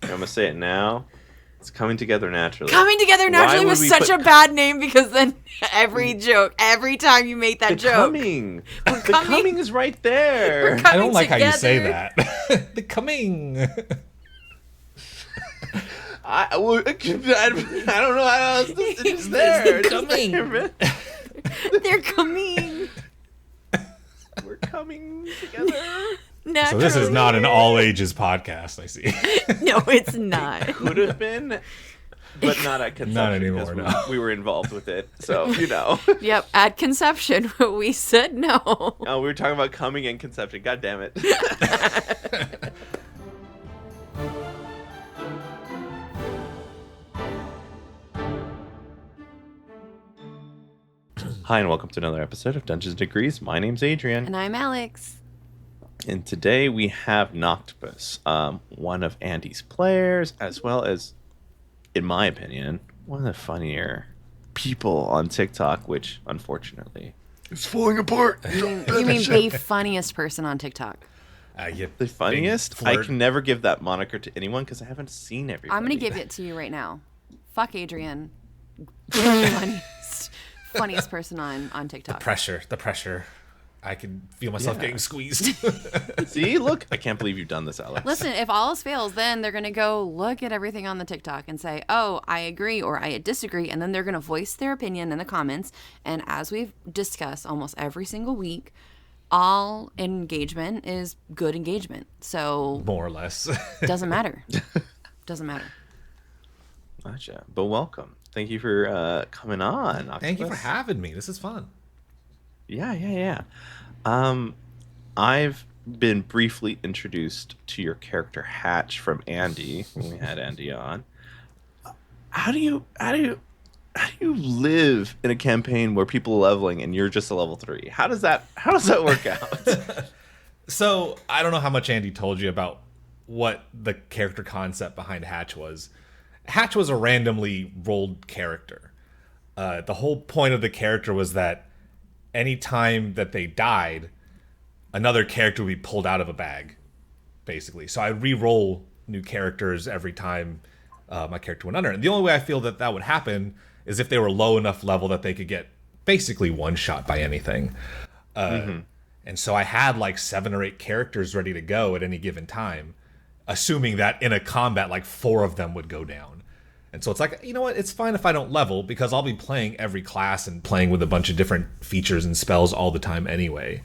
I'm gonna say it now. It's Coming Together Naturally. Coming Together Naturally was such a bad name because then every time you make that joke. The coming is right there. I don't like how you say that. The coming. I don't know how else it's just there. It's coming. They're coming. We're coming together. Naturally. So this is not an all ages podcast, I see. No, it's not. It could have been, but not at conception. Not anymore, no. We were involved with it, so Yep, at conception, we said no. Oh, we were talking about coming and conception. God damn it. Hi, and welcome to another episode of Dungeons & Degrees. My name's Adrian. And I'm Alex. And today we have Knocktopus, one of Andy's players, as well as, in my opinion, one of the funnier people on TikTok, which, unfortunately, is falling apart. You mean the funniest person on TikTok? The funniest? I can never give that moniker to anyone because I haven't seen everybody. I'm going to give it to you right now. Fuck Adrian. Funniest person on TikTok. The pressure. I can feel myself getting squeezed. See, look, I can't believe you've done this, Alex. Listen, if all else fails, then they're going to go look at everything on the TikTok and say, oh, I agree or I disagree. And then they're going to voice their opinion in the comments. And as we've discussed almost every single week, all engagement is good engagement. So more or less. Doesn't matter. Doesn't matter. Gotcha. But welcome. Thank you for coming on, Octopus. Thank you for having me. This is fun. Yeah. I've been briefly introduced to your character Hatch from Andy when we had Andy on. How do you live in a campaign where people are leveling and you're just a level 3? How does that work out? So I don't know how much Andy told you about what the character concept behind Hatch was. Hatch was a randomly rolled character. The whole point of the character was that any time that they died, another character would be pulled out of a bag, basically. So I re-roll new characters every time my character went under. And the only way I feel that would happen is if they were low enough level that they could get basically one shot by anything. And so I had like 7 or 8 characters ready to go at any given time, assuming that in a combat, like 4 of them would go down. And so it's like, you know what, it's fine if I don't level, because I'll be playing every class and playing with a bunch of different features and spells all the time anyway.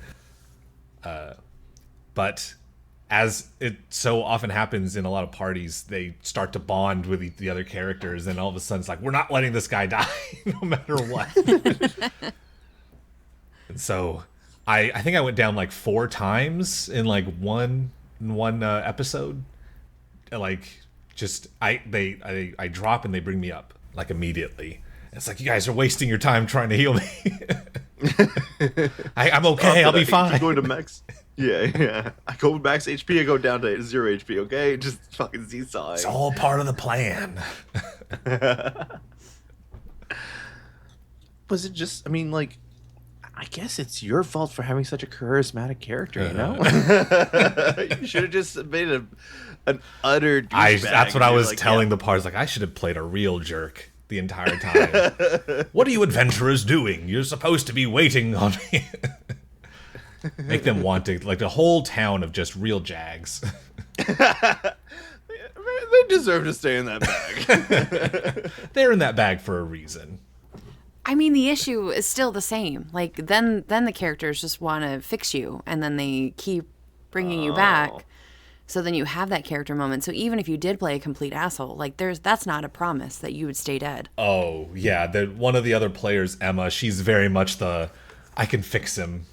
But as it so often happens in a lot of parties, they start to bond with the other characters, and all of a sudden it's like, we're not letting this guy die, no matter what. And so I think I went down like 4 times in like one episode. Like, just I drop and they bring me up like immediately. It's like, you guys are wasting your time trying to heal me. I'm okay. I'll be fine. Keep going to max. Yeah. I go max HP. I go down to 0 HP. Okay, just fucking seesawing. It's all part of the plan. Was it just? I mean, like, I guess it's your fault for having such a charismatic character. You know, you should have just made an utter douchebag. That's what I was telling the party. Like, I should have played a real jerk the entire time. What are you adventurers doing? You're supposed to be waiting on me. Make them want to, like, the whole town of just real jags. They deserve to stay in that bag. They're in that bag for a reason. I mean, the issue is still the same. Like, then the characters just want to fix you, and then they keep bringing you back. So then you have that character moment. So even if you did play a complete asshole, like, that's not a promise that you would stay dead. Oh, yeah. One of the other players, Emma, she's very much the I can fix him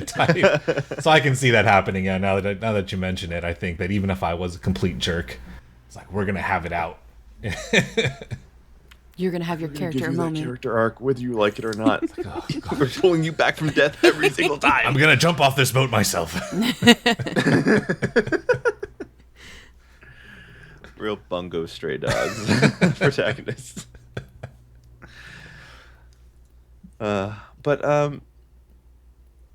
type. So I can see that happening. Yeah, now that you mention it, I think that even if I was a complete jerk, it's like, we're going to have it out. You're going to have your character moment. That character arc, whether you like it or not. Like, oh, God, we're pulling you back from death every single time. I'm going to jump off this boat myself. Real bungo stray dogs. Protagonists. But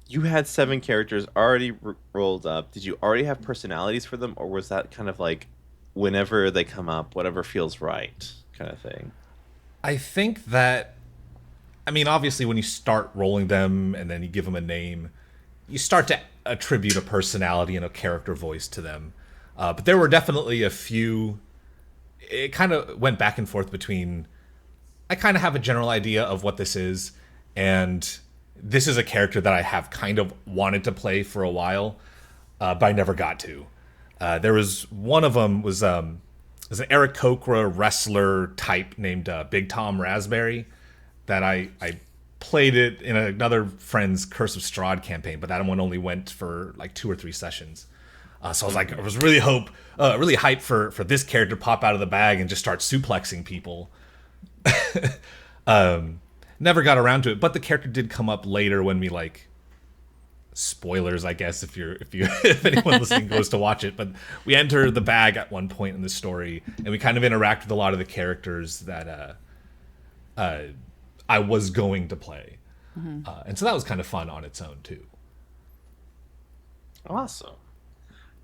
you had 7 characters already rolled up. Did you already have personalities for them, or was that kind of like whenever they come up, whatever feels right, kind of thing. I think that, I mean, obviously, when you start rolling them and then you give them a name, you start to attribute a personality and a character voice to them. But there were definitely a few. It kind of went back and forth between. I kind of have a general idea of what this is, and this is a character that I have kind of wanted to play for a while, but I never got to. There was one of them was an Eric Kokra wrestler type named Big Tom Raspberry that I played it in another friend's Curse of Strahd campaign, but that one only went for like 2 or 3 sessions. So I was really hyped for this character to pop out of the bag and just start suplexing people. Never got around to it, but the character did come up later when we like spoilers, I guess, if anyone listening goes to watch it. But we enter the bag at one point in the story, and we kind of interact with a lot of the characters that I was going to play, and so that was kind of fun on its own too. Awesome.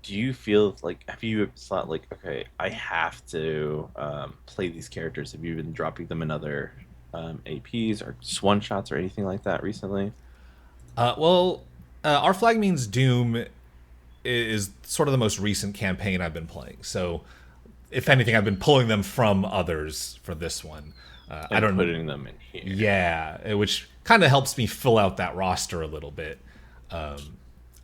Do you feel like, have you thought like, okay, I have to play these characters? Have you been dropping them in other APs or just one shots or anything like that recently? Our Flag Means Doom is sort of the most recent campaign I've been playing. So, if anything, I've been pulling them from others for this one. I don't putting them in here. Yeah, which kind of helps me fill out that roster a little bit.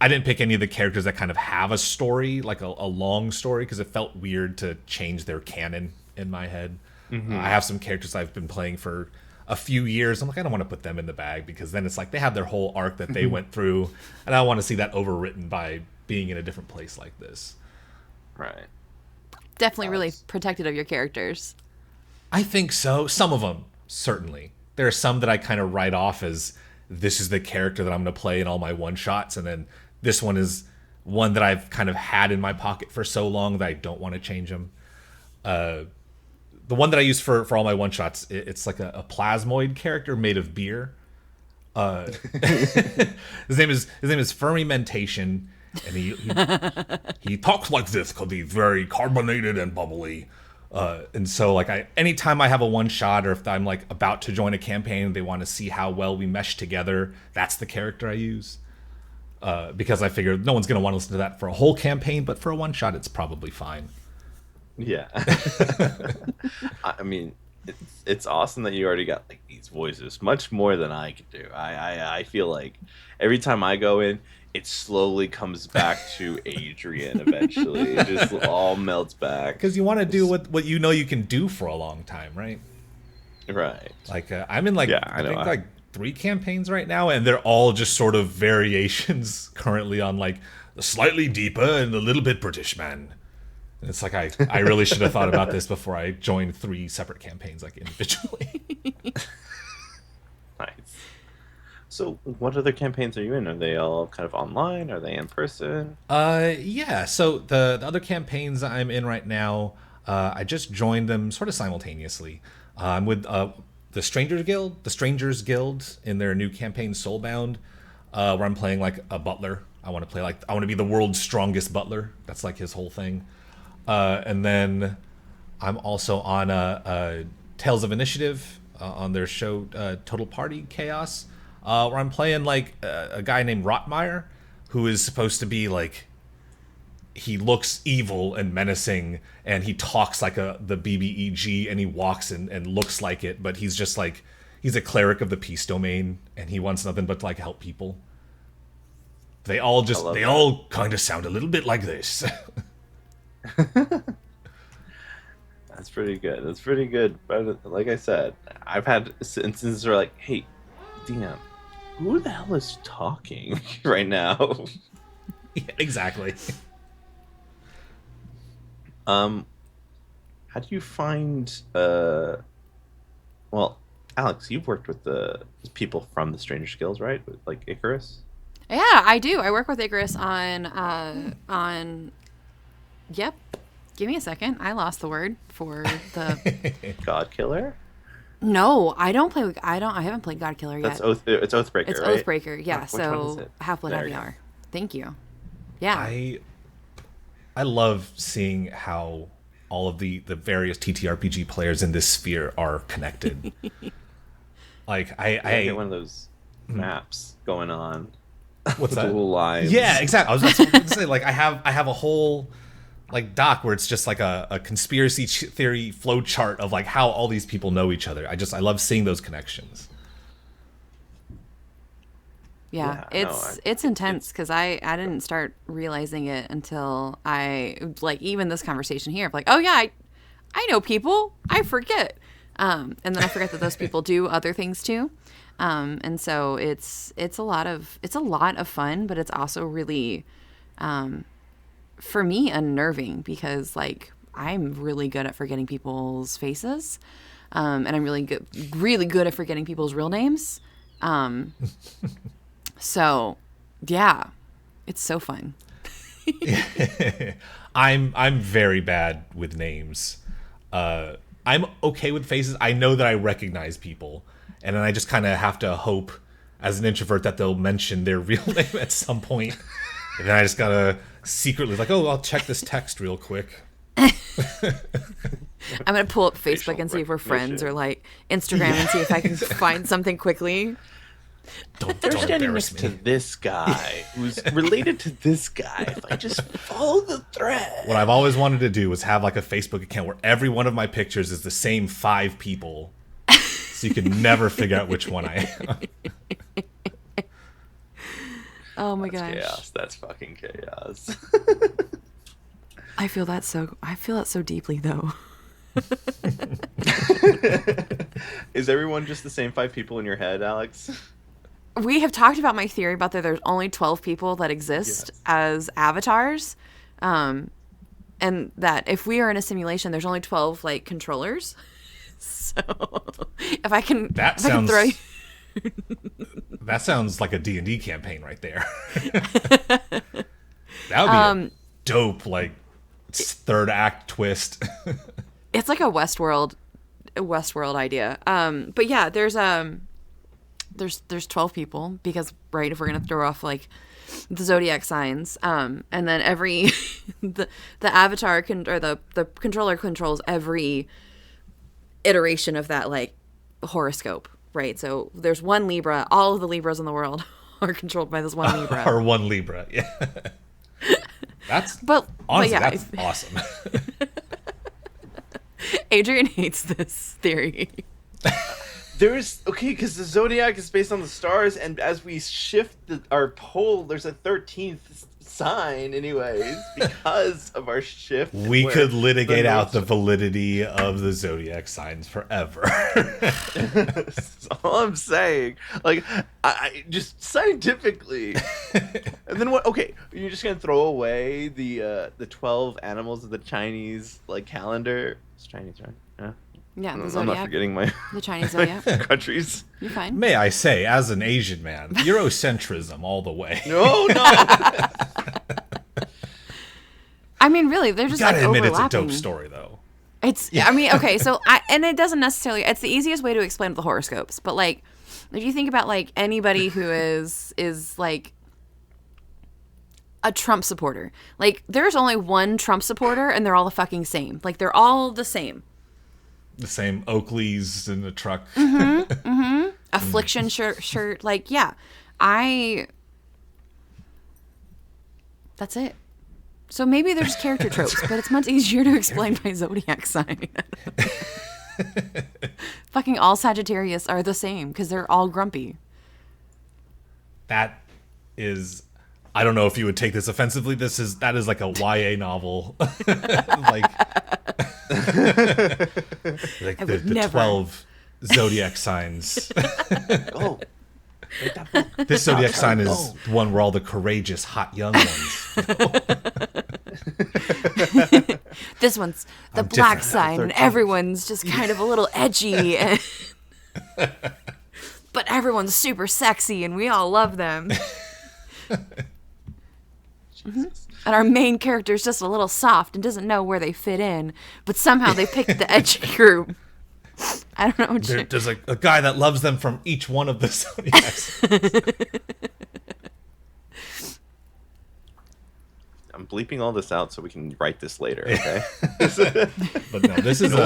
I didn't pick any of the characters that kind of have a story, like a long story, because it felt weird to change their canon in my head. Mm-hmm. I have some characters I've been playing for a few years. I'm like, I don't want to put them in the bag because then it's like they have their whole arc that they went through, and I want to see that overwritten by being in a different place like this. Right. Definitely really protective of your characters. I think so. Some of them, certainly. There are some that I kind of write off as this is the character that I'm going to play in all my one-shots, and then this one is one that I've kind of had in my pocket for so long that I don't want to change them. The one that I use for all my one-shots, it's like a plasmoid character made of beer. His name is Fermentation, and he talks like this because he's very carbonated and bubbly. And so like anytime I have a one shot, or if I'm like about to join a campaign and they want to see how well we mesh together, that's the character I use. Because I figure no one's going to want to listen to that for a whole campaign, but for a one shot, it's probably fine. Yeah. I mean, it's awesome that you already got like these voices, much more than I could do. I feel like every time I go in, it slowly comes back to Adrian eventually. It just all melts back. Because you want to do what you know you can do for a long time, right? Right. Like I'm in like, I think like 3 campaigns right now, and they're all just sort of variations currently on like the slightly deeper and a little bit British man. And it's like I really should have thought about this before I joined 3 separate campaigns like individually. Nice. So what other campaigns are you in? Are they all kind of online? Are they in person? Yeah. So the other campaigns I'm in right now, I just joined them sort of simultaneously. I'm with the Strangers Guild in their new campaign Soulbound, where I'm playing like a butler. I want to be the world's strongest butler. That's like his whole thing. And then I'm also on Tales of Initiative on their show Total Party Chaos, where I'm playing like a guy named Rotmeyer, who is supposed to be like, he looks evil and menacing, and he talks like the BBEG, and he walks and looks like it, but he's just like, he's a cleric of the peace domain, and he wants nothing but to like help people. They all kind of sound a little bit like this. That's pretty good. But like I said, I've had instances where like, hey, damn, who the hell is talking right now? Yeah, exactly. How do you find well, Alex, you've worked with the people from the Stranger Skills, right? With, like Icarus? Yeah, I do. I work with Icarus on yep. Give me a second. I lost the word for the God Killer? No, I haven't played God Killer yet. It's Oathbreaker, It's right? Oathbreaker, yeah. Which one is So it? Half Blood, There Half you the go. Hour. Thank you. Yeah. I love seeing how all of the various TTRPG players in this sphere are connected. Like I get one of those maps going on. What's that? Little lives. Yeah, exactly. I was just going to say, like, I have a whole like doc where it's just like a conspiracy theory flow chart of like how all these people know each other. I love seeing those connections. Yeah, it's intense because I didn't start realizing it until I like even this conversation here of like, oh yeah, I know people, I forget, and then I forget that those people do other things too, and so it's a lot of fun, but it's also really, for me, unnerving because like I'm really good at forgetting people's faces, and I'm really good at forgetting people's real names. So, yeah, it's so fun. I'm very bad with names. I'm okay with faces. I know that I recognize people, and then I just kind of have to hope, as an introvert, that they'll mention their real name at some point. And then I just gotta secretly like, oh, I'll check this text real quick. I'm gonna pull up Facebook and see if we're friends, or like Instagram and see if I can find something quickly. They're standing next to this guy who's related to this guy. If I just follow the thread. What I've always wanted to do was have like a Facebook account where every one of my pictures is the same 5 people, so you can never figure out which one I am. Oh my That's gosh, chaos. That's fucking chaos. I feel that so deeply though. Is everyone just the same 5 people in your head, Alex? We have talked about my theory about that there's only 12 people that exist as avatars, and that if we are in a simulation, there's only 12 like controllers. So if I can, that sounds like a D&D campaign right there. That would be a dope like 3rd act twist. It's like a Westworld idea. But yeah, there's 12 people because right, if we're gonna throw off like the zodiac signs, and then every the avatar or the controller controls every iteration of that like horoscope, right? So there's one Libra. All of the Libras in the world are controlled by this one Libra. Or one Libra, yeah. Honestly, that's awesome. Adrian hates this theory. Because the zodiac is based on the stars, and as we shift our pole, there's a 13th sign, anyways, because of our shift. We could litigate out the validity of the zodiac signs forever. That's all I'm saying. Like, I just scientifically. And then what? Okay, you're just gonna throw away the 12 animals of the Chinese like calendar. It's Chinese, right? Yeah. Yeah, the I'm zodiac. not forgetting the Chinese zodiac. countries. You're fine. May I say, as an Asian man, Eurocentrism all the way. No. I mean, really, they're just Gotta like admit, overlapping. it's a dope story, though. I mean, okay, so and it doesn't necessarily. It's the easiest way to explain the horoscopes, but like, if you think about like anybody who is like a Trump supporter, like there's only one Trump supporter, and they're all the fucking same. Like they're all the same. The same Oakleys in the truck. Affliction shirt. Like, yeah, that's it. So maybe there's character tropes, but it's much easier to explain by zodiac sign. Fucking all Sagittarius are the same because they're all grumpy. That is, I don't know if you would take this offensively. That is like a YA novel. like the 12 zodiac signs. Oh. This zodiac sign is the one where all the courageous, hot young ones. This one's the black sign, and everyone's just kind of a little edgy. But everyone's super sexy, and we all love them. And our main character is just a little soft and doesn't know where they fit in, but somehow they picked the edgy group. I don't know. There's a guy that loves them from each one of the zodiacs. I'm bleeping all this out so we can write this later, okay? But no, this is No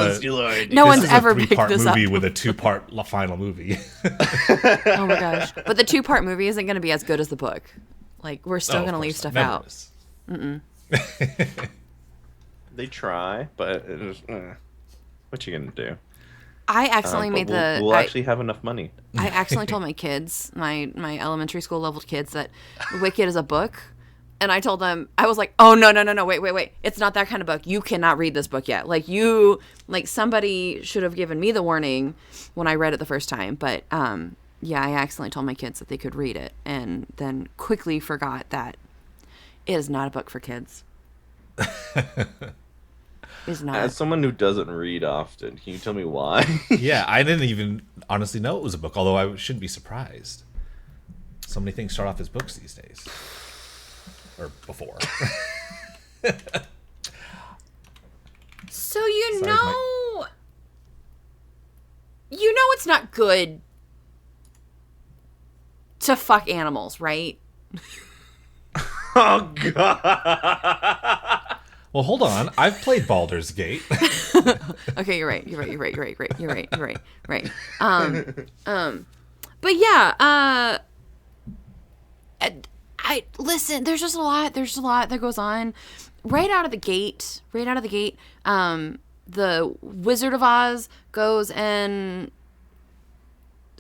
one's this is ever a picked three-part this up. movie with a two-part final movie. Oh my gosh! But the 2-part movie isn't going to be as good as the book. Like we're still Oh, going to of leave course, stuff never out. is. They try, but what you gonna do? I accidentally But made we'll actually have enough money. I accidentally told my kids, my elementary school level kids, that Wicked is a book. And I told them, I was like, oh, no, wait. It's not that kind of book. You cannot read this book yet. Like, somebody should have given me the warning when I read it the first time. But, yeah, I accidentally told my kids that they could read it and then quickly forgot that it is not a book for kids. It's not. As someone who doesn't read often, can you tell me why? Yeah, I didn't even honestly know it was a book, although I shouldn't be surprised. So many things start off as books these days. Or before. So Sorry, you know it's not good to fuck animals, right? Oh, God. Well, hold on. I've played Baldur's Gate. Okay, you're right. Right. But yeah, I listen. There's just a lot. There's a lot that goes on right out of the gate. The Wizard of Oz goes and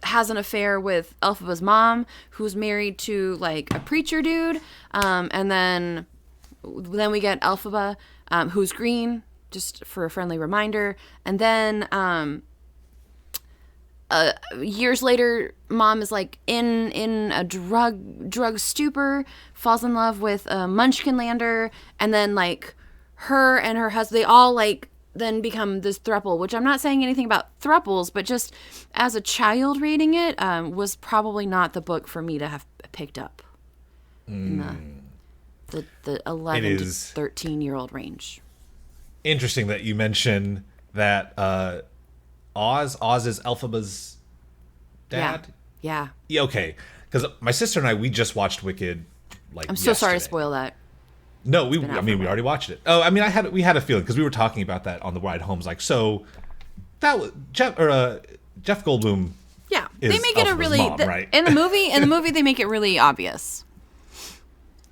has an affair with Elphaba's mom, who's married to like a preacher dude, and then we get Elphaba, who's green, just for a friendly reminder, and then years later, mom is like in a drug stupor, falls in love with a Munchkinlander, and then like her and her husband, they all like then become this throuple, which I'm not saying anything about throuples, but just as a child reading it, was probably not the book for me to have picked up in the 11 to 13-year-old range. Interesting that you mention that Oz is Elphaba's dad. Yeah. Yeah, okay. Because my sister and I, we just watched Wicked. Like, I'm so sorry to yesterday. spoil that. No, we already watched it. Oh, I mean, we had a feeling because we were talking about that on the ride home. Like, so that was Jeff Goldblum. Yeah, is they make it a Elphaba's really mom, right? in the movie they make it really obvious.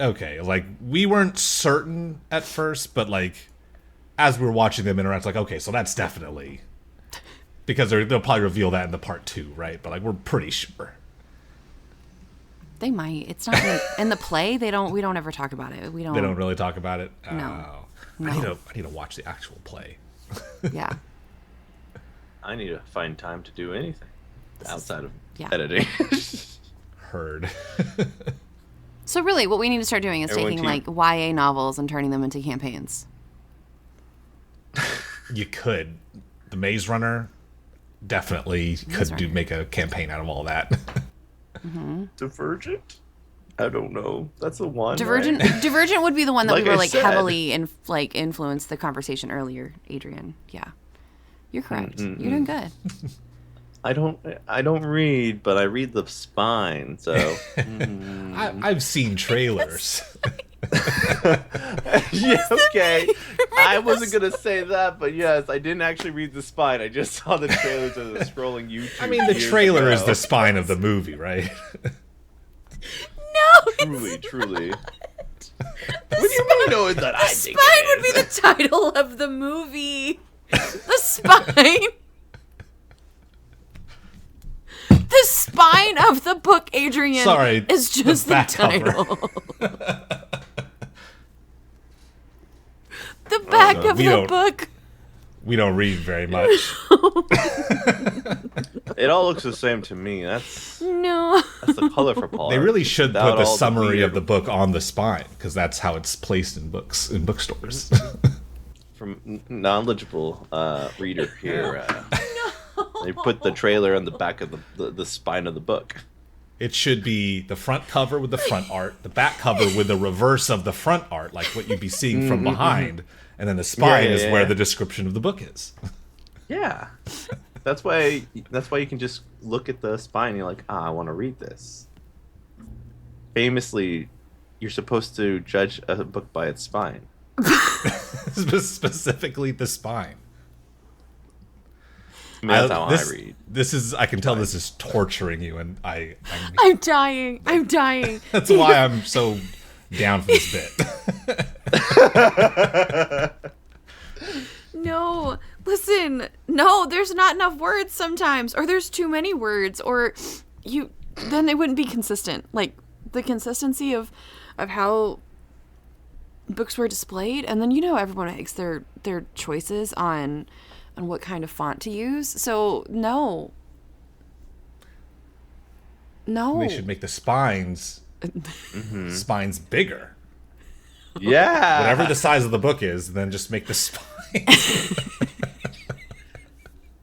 Okay, like we weren't certain at first, but like as we were watching them interact, like okay, so that's definitely because they'll probably reveal that in the part 2, right? But like we're pretty sure. They might. It's not in the play. We don't ever talk about it. They don't really talk about it. No. Oh. I need to watch the actual play. Yeah. I need to find time to do anything outside of yeah. editing. Heard. So really, what we need to start doing is Everyone taking like YA novels and turning them into campaigns. You could. The Maze Runner definitely could make a campaign out of all that. Mm-hmm. Divergent? I don't know. That's the one. Divergent. Right? Divergent would be the one that Like we were I like said. heavily influenced the conversation earlier, Adrian. Yeah, you're correct. You're doing good. I don't read, but I read the spine. So I've seen trailers. yeah, okay. I wasn't gonna say that, but yes, I didn't actually read the spine. I just saw the trailers as I was scrolling YouTube. I mean, the years trailer ago. is the spine of the movie, right? No, Truly. What do you mean? No, that I think spine it would be is? the title of the movie. The spine. The spine of the book, Adrian. Sorry, is just the back cover. title. The back no, of we the don't. book. We don't read very much. It all looks the same to me. That's No. the colorful part. They really should Without put the all summary weird- of the book on the spine because that's how it's placed in bookstores. from knowledgeable reader here. They put the trailer on the back of the spine of the book. It should be the front cover with the front art, the back cover with the reverse of the front art, like what you'd be seeing from behind, and then the spine is where the description of the book is. Yeah, that's why you can just look at the spine and you're like, I want to read this. Famously, you're supposed to judge a book by its spine. Specifically the spine. I mean, that's how I read. This is, I can tell this is torturing you, and I'm dying. I'm dying. That's why I'm so down for this bit. No, listen. No, there's not enough words sometimes, or there's too many words, or then it wouldn't be consistent. Like the consistency of how books were displayed, and then everyone makes their choices on what kind of font to use. So no. They should make the spines bigger. Yeah. Whatever the size of the book is, then just make the spine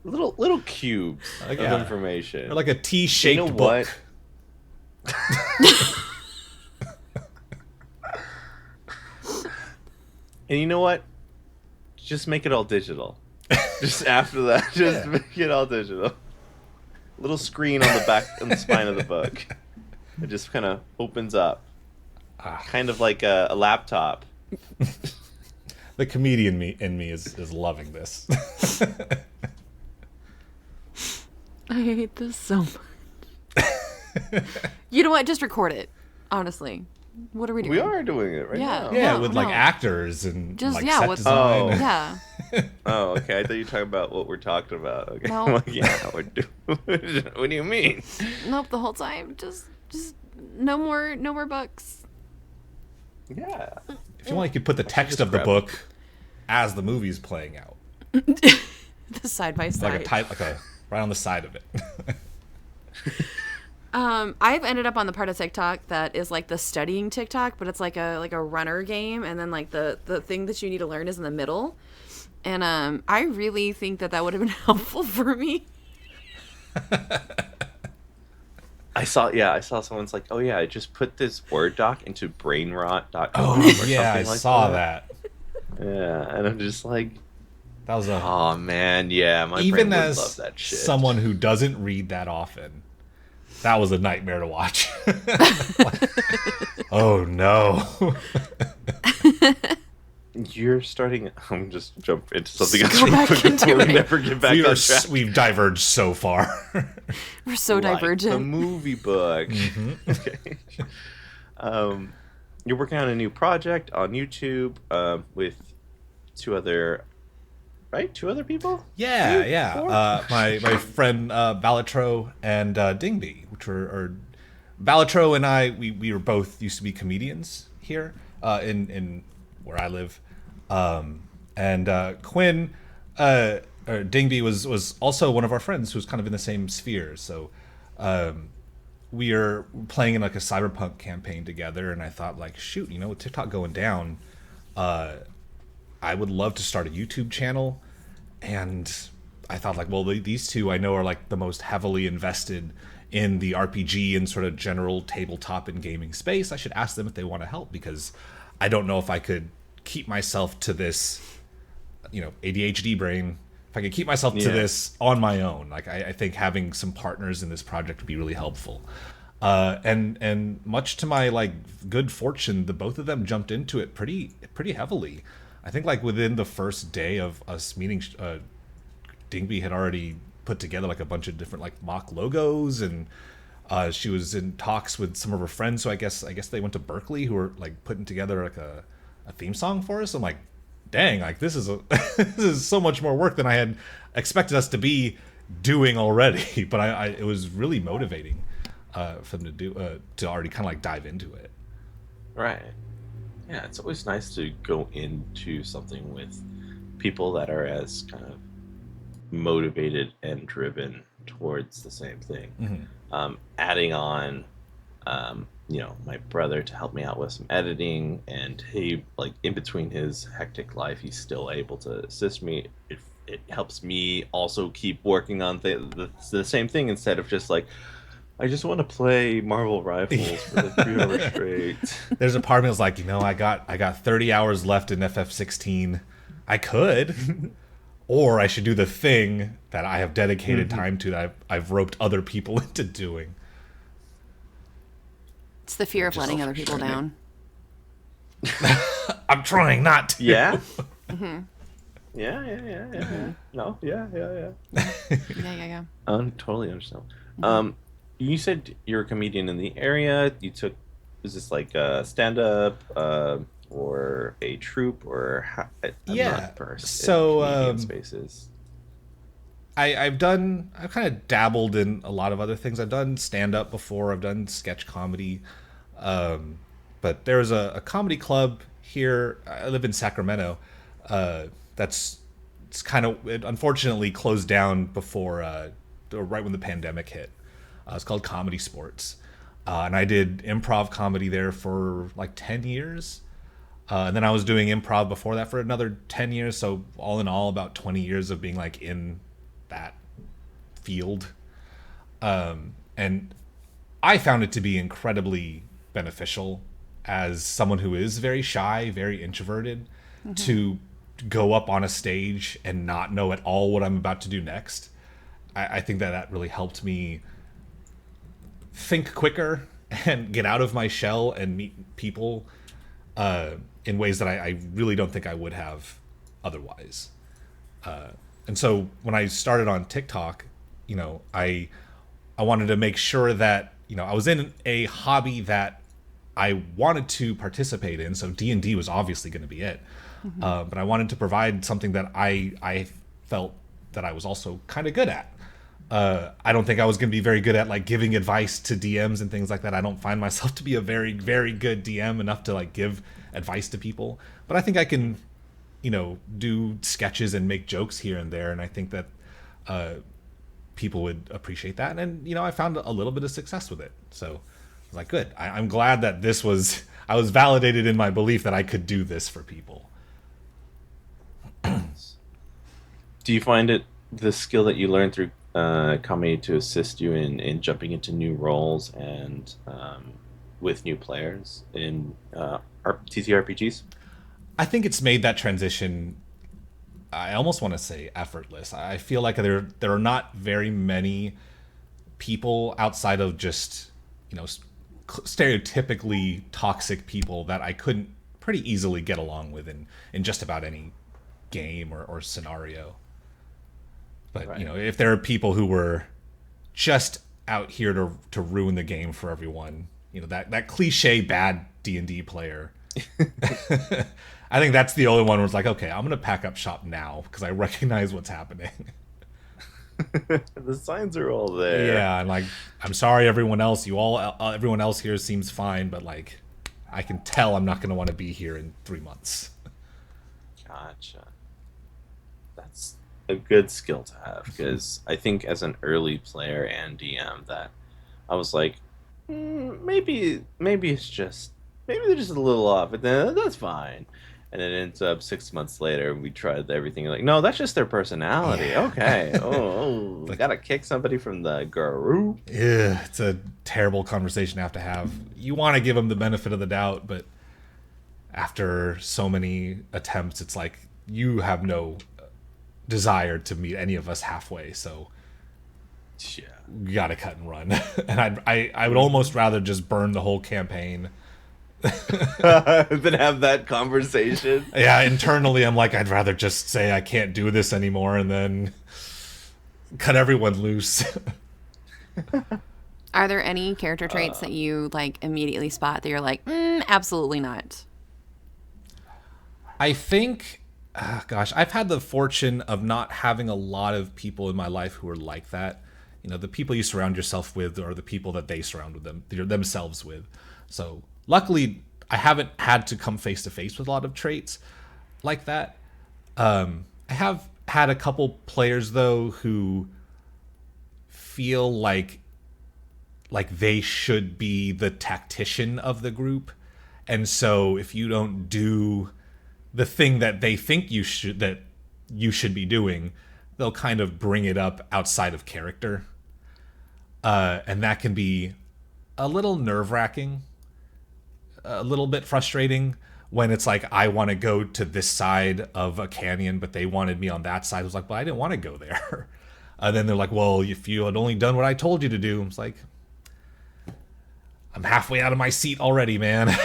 little cubes of information. or like a T-shaped book. And you know what? Just make it all digital. Just after that, make it all digital. Little screen on the back, on the spine of the book. It just kind of opens up. Kind of like a laptop. The comedian in me is loving this. I hate this so much. You know what? Just record it. Honestly. What are we doing? We are doing it right now. Yeah, with like actors and just like set design. Yeah. Oh, okay. I thought you were talking about what we're talking about. Okay. No. I'm like, yeah, we're doing. What do you mean? Nope. The whole time, just no more books. Yeah. If you want, you could put the text of the book as the movie's playing out. The side by side. Like a right on the side of it. I've ended up on the part of TikTok that is like the studying TikTok, but it's like a runner game, and then like the thing that you need to learn is in the middle. And I really think that would have been helpful for me. I saw someone's like, oh yeah, I just put this Word doc into brainrot.com. Oh yeah, I saw that. Yeah, and I'm just like, that was oh man, yeah, my even brain would as love that shit. Someone who doesn't read that often, that was a nightmare to watch. Oh no. You're starting. I'm just jump into something else. Go back into We it. never get back on track. We've diverged so far. We're so divergent. The movie book. Okay. You're working on a new project on YouTube with two other people. Yeah. My friend Balatro and Dingby, which are Balatro and I. We were both used to be comedians here in where I live. And Quinn, or Dingby was also one of our friends who was kind of in the same sphere. So we are playing in like a cyberpunk campaign together, and I thought like, shoot, with TikTok going down, I would love to start a YouTube channel. And I thought like, well, these two I know are like the most heavily invested in the RPG and sort of general tabletop and gaming space. I should ask them if they want to help, because I don't know if I could keep myself to this, ADHD brain. If I could keep myself to this on my own, like I think having some partners in this project would be really helpful. And much to my like good fortune, the both of them jumped into it pretty heavily. I think like within the first day of us meeting, Dingby had already put together like a bunch of different like mock logos, and she was in talks with some of her friends. So I guess they went to Berkeley, who were like putting together like a theme song for us. I'm like, dang, like this is this is so much more work than I had expected us to be doing already. But it was really motivating for them to do to already kind of like dive into it. Right. Yeah, it's always nice to go into something with people that are as kind of motivated and driven towards the same thing. Mm-hmm. Adding on, my brother to help me out with some editing, and he, like, in between his hectic life, he's still able to assist me. It helps me also keep working on the same thing, instead of just like, I just want to play Marvel Rivals for like 3 hours straight. There's a part of me that's like, I got 30 hours left in FF16. I could, or I should do the thing that I have dedicated time to, that I've roped other people into doing. It's the fear of letting other people down. I'm trying not to. Yeah. Yeah. No, yeah. Yeah. Totally understand. You said you're a comedian in the area. Is this like a stand-up, or a troupe, or I'm Yeah. not versed in So comedian spaces. I've kind of dabbled in a lot of other things. I've done stand up before. I've done sketch comedy. But there's a comedy club here. I live in Sacramento. That's it's kind of it unfortunately closed down before or right when the pandemic hit. It's called Comedy Sports, and I did improv comedy there for like 10 years. And then I was doing improv before that for another 10 years. So all in all, about 20 years of being like in that field. And I found it to be incredibly beneficial as someone who is very shy, very introverted, to go up on a stage and not know at all what I'm about to do next. I think that really helped me think quicker and get out of my shell and meet people in ways that I really don't think I would have otherwise. And so when I started on TikTok, I wanted to make sure that I was in a hobby that I wanted to participate in. So D&D was obviously going to be it, but I wanted to provide something that I felt that I was also kind of good at. I don't think I was going to be very good at like giving advice to DMs and things like that. I don't find myself to be a very, very good DM enough to like give advice to people, but I think I can, do sketches and make jokes here and there. And I think that, people would appreciate that. And, I found a little bit of success with it. So I was like, good. I'm glad that I was validated in my belief that I could do this for people. Do you find it the skill that you learned through comedy to assist you in jumping into new roles and with new players in TTRPGs? I think it's made that transition, I almost want to say effortless. I feel like there are not very many people outside of just, stereotypically toxic people that I couldn't pretty easily get along with in just about any game or scenario. But, Right. if there are people who were just out here to ruin the game for everyone, that cliche bad D&D player, I think that's the only one where it's like, okay, I'm going to pack up shop now because I recognize what's happening. The signs are all there. Yeah, and like, I'm sorry, everyone else. Everyone else here seems fine, but like, I can tell I'm not going to want to be here in 3 months. Gotcha. That's a good skill to have because I think as an early player and DM that I was like, maybe they're just a little off, but then that's fine. And it ends up 6 months later, we tried everything. Like, no, that's just their personality. Yeah. Okay. Like, gotta kick somebody from the group. Yeah, it's a terrible conversation to have. You want to give them the benefit of the doubt, but after so many attempts, it's like you have no desire to meet any of us halfway. So Yeah. you got to cut and run. And I would almost rather just burn the whole campaign. Then have that conversation. Yeah, internally, I'm like, I'd rather just say I can't do this anymore and then cut everyone loose. Are there any character traits that you like immediately spot that you're like, absolutely not? I think, gosh, I've had the fortune of not having a lot of people in my life who are like that. The people you surround yourself with are the people that they surround themselves with. So luckily, I haven't had to come face to face with a lot of traits like that. I have had a couple players though who feel like they should be the tactician of the group, and so if you don't do the thing that they think you should be doing, they'll kind of bring it up outside of character, and that can be a little nerve-wracking, a little bit frustrating when it's like I want to go to this side of a canyon, but they wanted me on that side. I was like, well, I didn't want to go there. And then they're like, well, if you had only done what I told you to do. I was like, I'm halfway out of my seat already, man.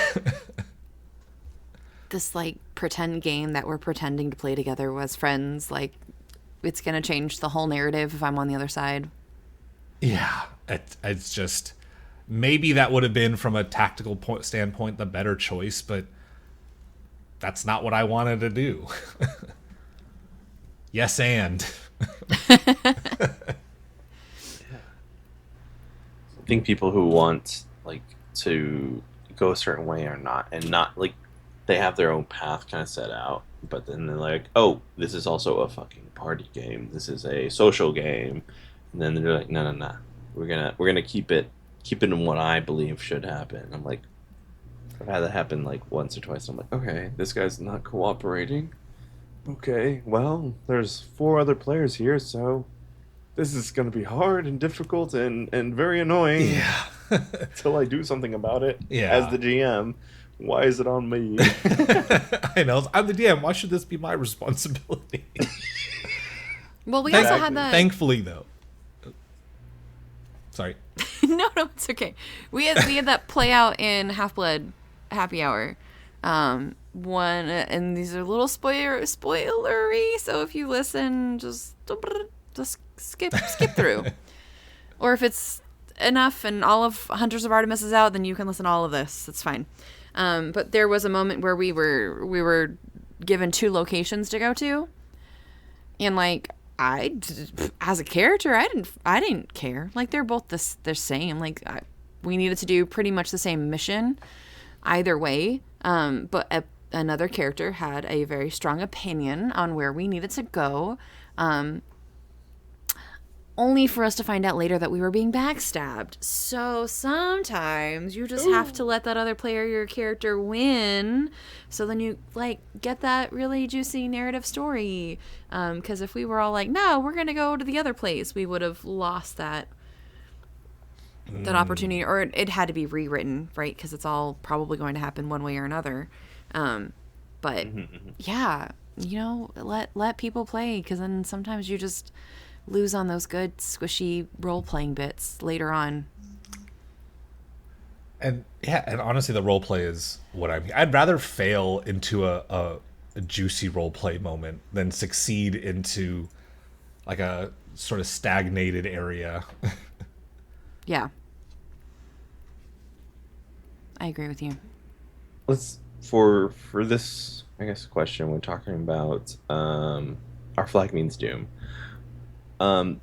this like pretend game that we're pretending to play together as friends, like it's gonna change the whole narrative if I'm on the other side. Yeah, it's just maybe that would have been from a tactical standpoint the better choice, but that's not what I wanted to do. Yes, and I think people who want like to go a certain way or not, and not like they have their own path kind of set out, but then they're like, oh, this is also a fucking party game. This is a social game, and then they're like, no, no, no, we're gonna keep it in what I believe should happen. I'm like, I've had that happen like once or twice. I'm like, okay, this guy's not cooperating. Okay, well, there's 4 other players here, so this is going to be hard and difficult and very annoying. yeah. Until I do something about it. Yeah. As the GM, why is it on me? I know. I'm the DM. Why should this be my responsibility? Well, we also had that. Thankfully, though. Sorry. No, it's okay. We had that play out in Half-Blood Happy Hour. One, and these are a little spoilery, so if you listen, just skip through. Or if it's enough and all of Hunters of Artemis is out, then you can listen to all of this. It's fine. But there was a moment where we were given 2 locations to go to, and like as a character, I didn't care. Like they're both the same. Like we needed to do pretty much the same mission either way. But another character had a very strong opinion on where we needed to go. Only for us to find out later that we were being backstabbed. So sometimes you just have to let that other player, your character, win. So then you like get that really juicy narrative story. Because if we were all like, no, we're going to go to the other place, we would have lost that opportunity. Or it had to be rewritten, right? Because it's all probably going to happen one way or another. But yeah, you know, let people play. Because then sometimes you just lose on those good squishy role-playing bits later on. And yeah, and honestly, the role play is what I'd rather fail into a juicy role play moment than succeed into like a sort of stagnated area. Yeah, I agree with you. Let's for this, I guess, question. We're talking about Our Flag Means Doom.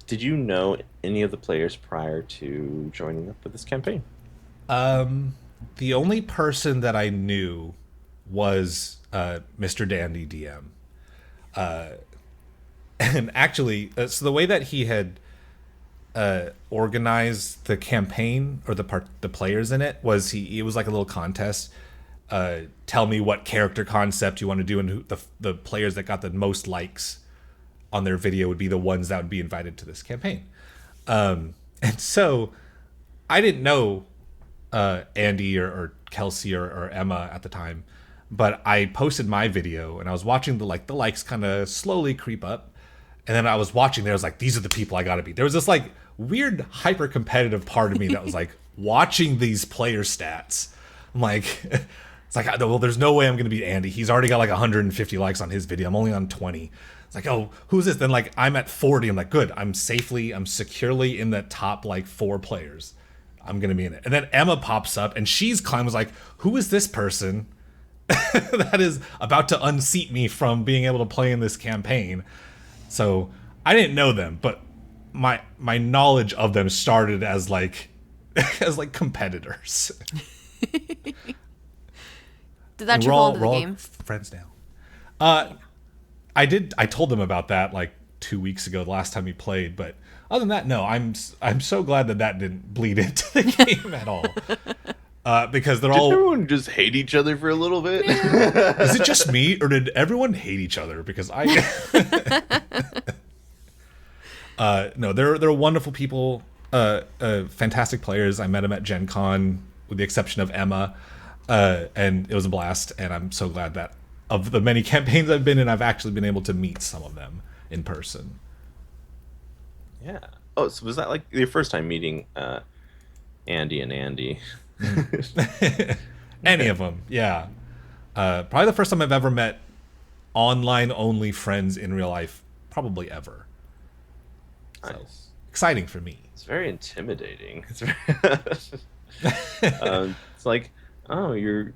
Did you know any of the players prior to joining up with this campaign? The only person that I knew was Mr. Dandy DM. And actually, so the way that he had organized the campaign or the players in it was it was like a little contest. Tell me what character concept you want to do, and who the players that got the most likes on their video would be the ones that would be invited to this campaign. And so I didn't know Andy or Kelsey or Emma at the time, but I posted my video and I was watching the likes kind of slowly creep up. And then I was watching there, I was like, these are the people I gotta be. There was this like weird hyper competitive part of me that was like watching these player stats. I'm like, it's like, well, there's no way I'm gonna beat Andy. He's already got like 150 likes on his video. I'm only on 20. It's like, oh, who's this? Then like I'm at 40. I'm like, good. I'm securely in the top like 4 players. I'm gonna be in it. And then Emma pops up and she's climbed. Was like, who is this person that is about to unseat me from being able to play in this campaign? So I didn't know them, but my knowledge of them started as like competitors. Did that trickle into the we're game? all friends now. I told them about that like 2 weeks ago, the last time we played. But other than that, no. I'm so glad that didn't bleed into the game at all. Because did everyone just hate each other for a little bit? Is it just me, or did everyone hate each other? Because no, they're wonderful people, fantastic players. I met them at Gen Con, with the exception of Emma, and it was a blast. And I'm so glad that of the many campaigns I've been in, I've actually been able to meet some of them in person. Yeah. Oh, so was that like your first time meeting Andy and Andy? Any of them, yeah. Probably the first time I've ever met online only friends in real life, probably ever. So, Nice. exciting for me. It's very intimidating. It's it's like, oh, you're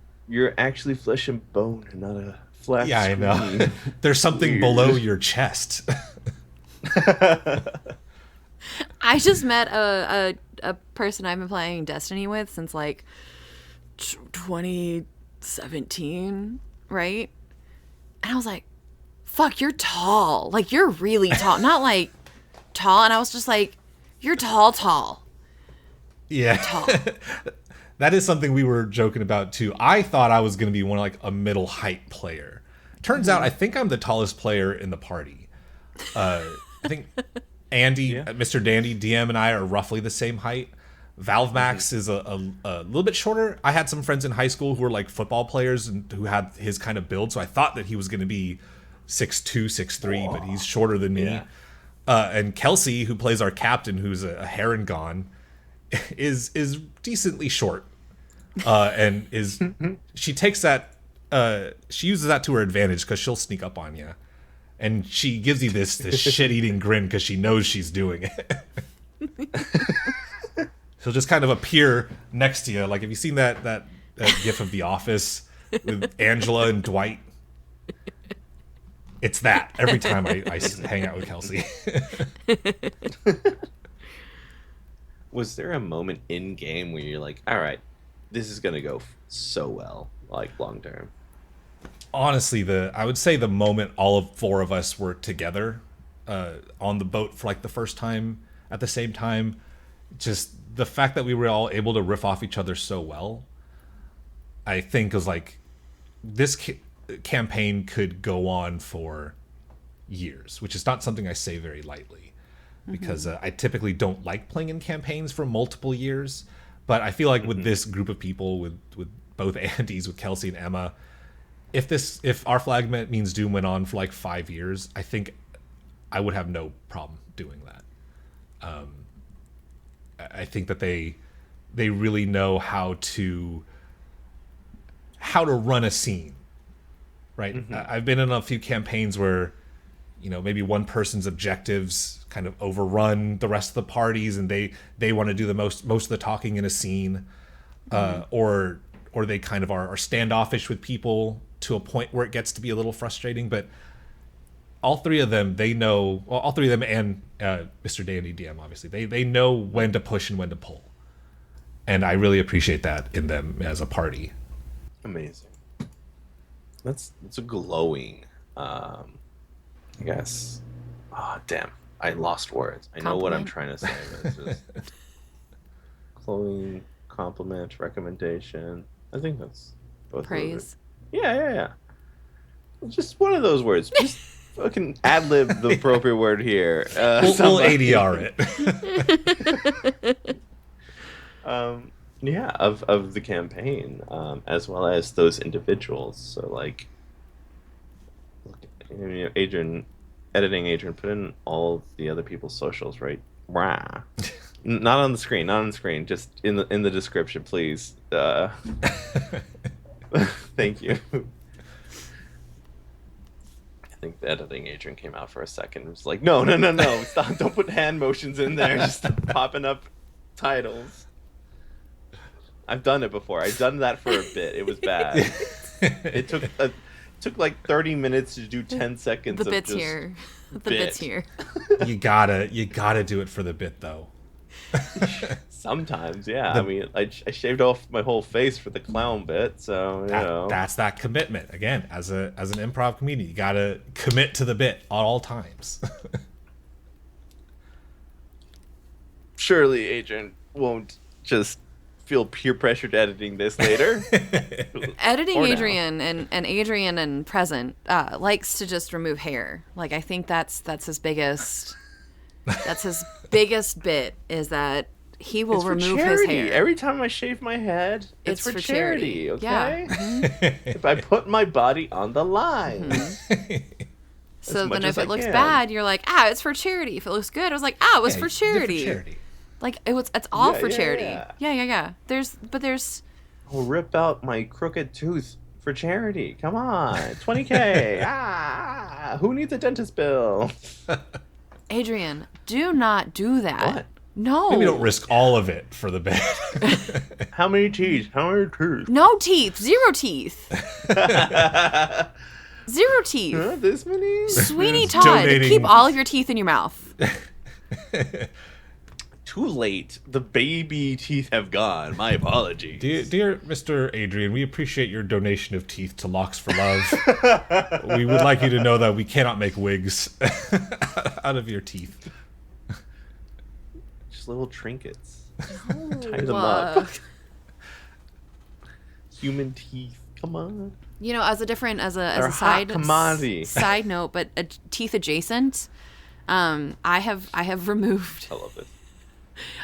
actually flesh and bone and not a flat Yeah, I know. screen. There's something Weird. below your chest. I just met a person I've been playing Destiny with since like 2017, right? And I was like, fuck, you're tall. Like, you're really tall. Not like tall. And I was just like, you're tall. Yeah. Tall. That is something we were joking about too. I thought I was going to be one like a middle height player. Turns out I think I'm the tallest player in the party. I think Andy, Mr. Dandy, DM, and I are roughly the same height. Valve Max is a little bit shorter. I had some friends in high school who were like football players and who had his kind of build, so I thought that he was going to be 6'2", 6'3", but he's shorter than me. Yeah. And Kelsey, who plays our captain, who's a Harengon, is decently short, and is she takes that she uses that to her advantage because she'll sneak up on you, and she gives you this shit-eating grin because she knows she's doing it. She'll just kind of appear next to you, like have you seen that gif of The Office with Angela and Dwight? It's that every time I hang out with Kelsey. Was there a moment in game where you're like, all right, this is gonna go so well, like long term? Honestly, I would say the moment all of four of us were together on the boat for like the first time at the same time, just the fact that we were all able to riff off each other so well, I think was like this campaign could go on for years, which is not something I say very lightly, because I typically don't like playing in campaigns for multiple years. But I feel like with this group of people, with both Andys, with Kelsey and Emma, if Our Flag Means Doom went on for like 5 years, I think I would have no problem doing that. I think that they really know how to run a scene, right? I've been in a few campaigns where, maybe one person's objectives kind of overrun the rest of the parties, and they want to do the most of the talking in a scene, or they kind of are standoffish with people to a point where it gets to be a little frustrating. But all three of them, all three of them and Mr. Dandy DM, obviously, they know when to push and when to pull, and I really appreciate that in them as a party. Amazing. That's a glowing, I guess. Oh, damn. I lost words. I know what I'm trying to say, but it's just glowing, compliment, recommendation. I think that's both Praise. Yeah. Just one of those words. Just fucking ad-lib the appropriate word here. We'll ADR it. Yeah, of the campaign, as well as those individuals. So, like, Adrian, put in all the other people's socials, right? Rah. Not on the screen, just in the description, please. Thank you. I think the editing Adrian came out for a second. It was like, no, stop! Don't put hand motions in there. Just popping up titles. I've done it before. I've done that for a bit. It was bad. It took like 30 minutes to do 10 seconds. The bits just here. The bits here. You gotta do it for the bit, though. Sometimes, yeah. I mean, I shaved off my whole face for the clown bit, so that's that commitment. Again, as an improv comedian, you gotta commit to the bit at all times. Surely Adrian won't just feel peer pressured editing this later. Editing Or now. Adrian and Adrian and present likes to just remove hair. Like, I think that's his biggest bit, is that he will It's for remove charity. his hair. Every time I shave my head, it's for charity. Okay. Yeah. Mm-hmm. If I put my body on the line. So much then as if I it looks can. bad, you're like, it's for charity. If it looks good, I was like, it was for charity. Like, it's all Yeah, for yeah, charity. Yeah. There's I'll rip out my crooked tooth for charity. Come on, 20K. Who needs a dentist bill? Adrian, do not do that. What? No. Maybe don't risk all of it for the bed. How many teeth? How many teeth? No teeth. 0 teeth. 0 teeth. Not this many? Sweeney Todd, Donating. keep all of your teeth in your mouth. Too late. The baby teeth have gone. My apologies. Dear Mr. Adrian, we appreciate your donation of teeth to Locks for Love. We would like you to know that we cannot make wigs out of your teeth. Just little trinkets. Oh, Tie them up. Human teeth. Come on. You know, as a They're hot side commodity. side note, but a teeth adjacent, I have removed. I love it.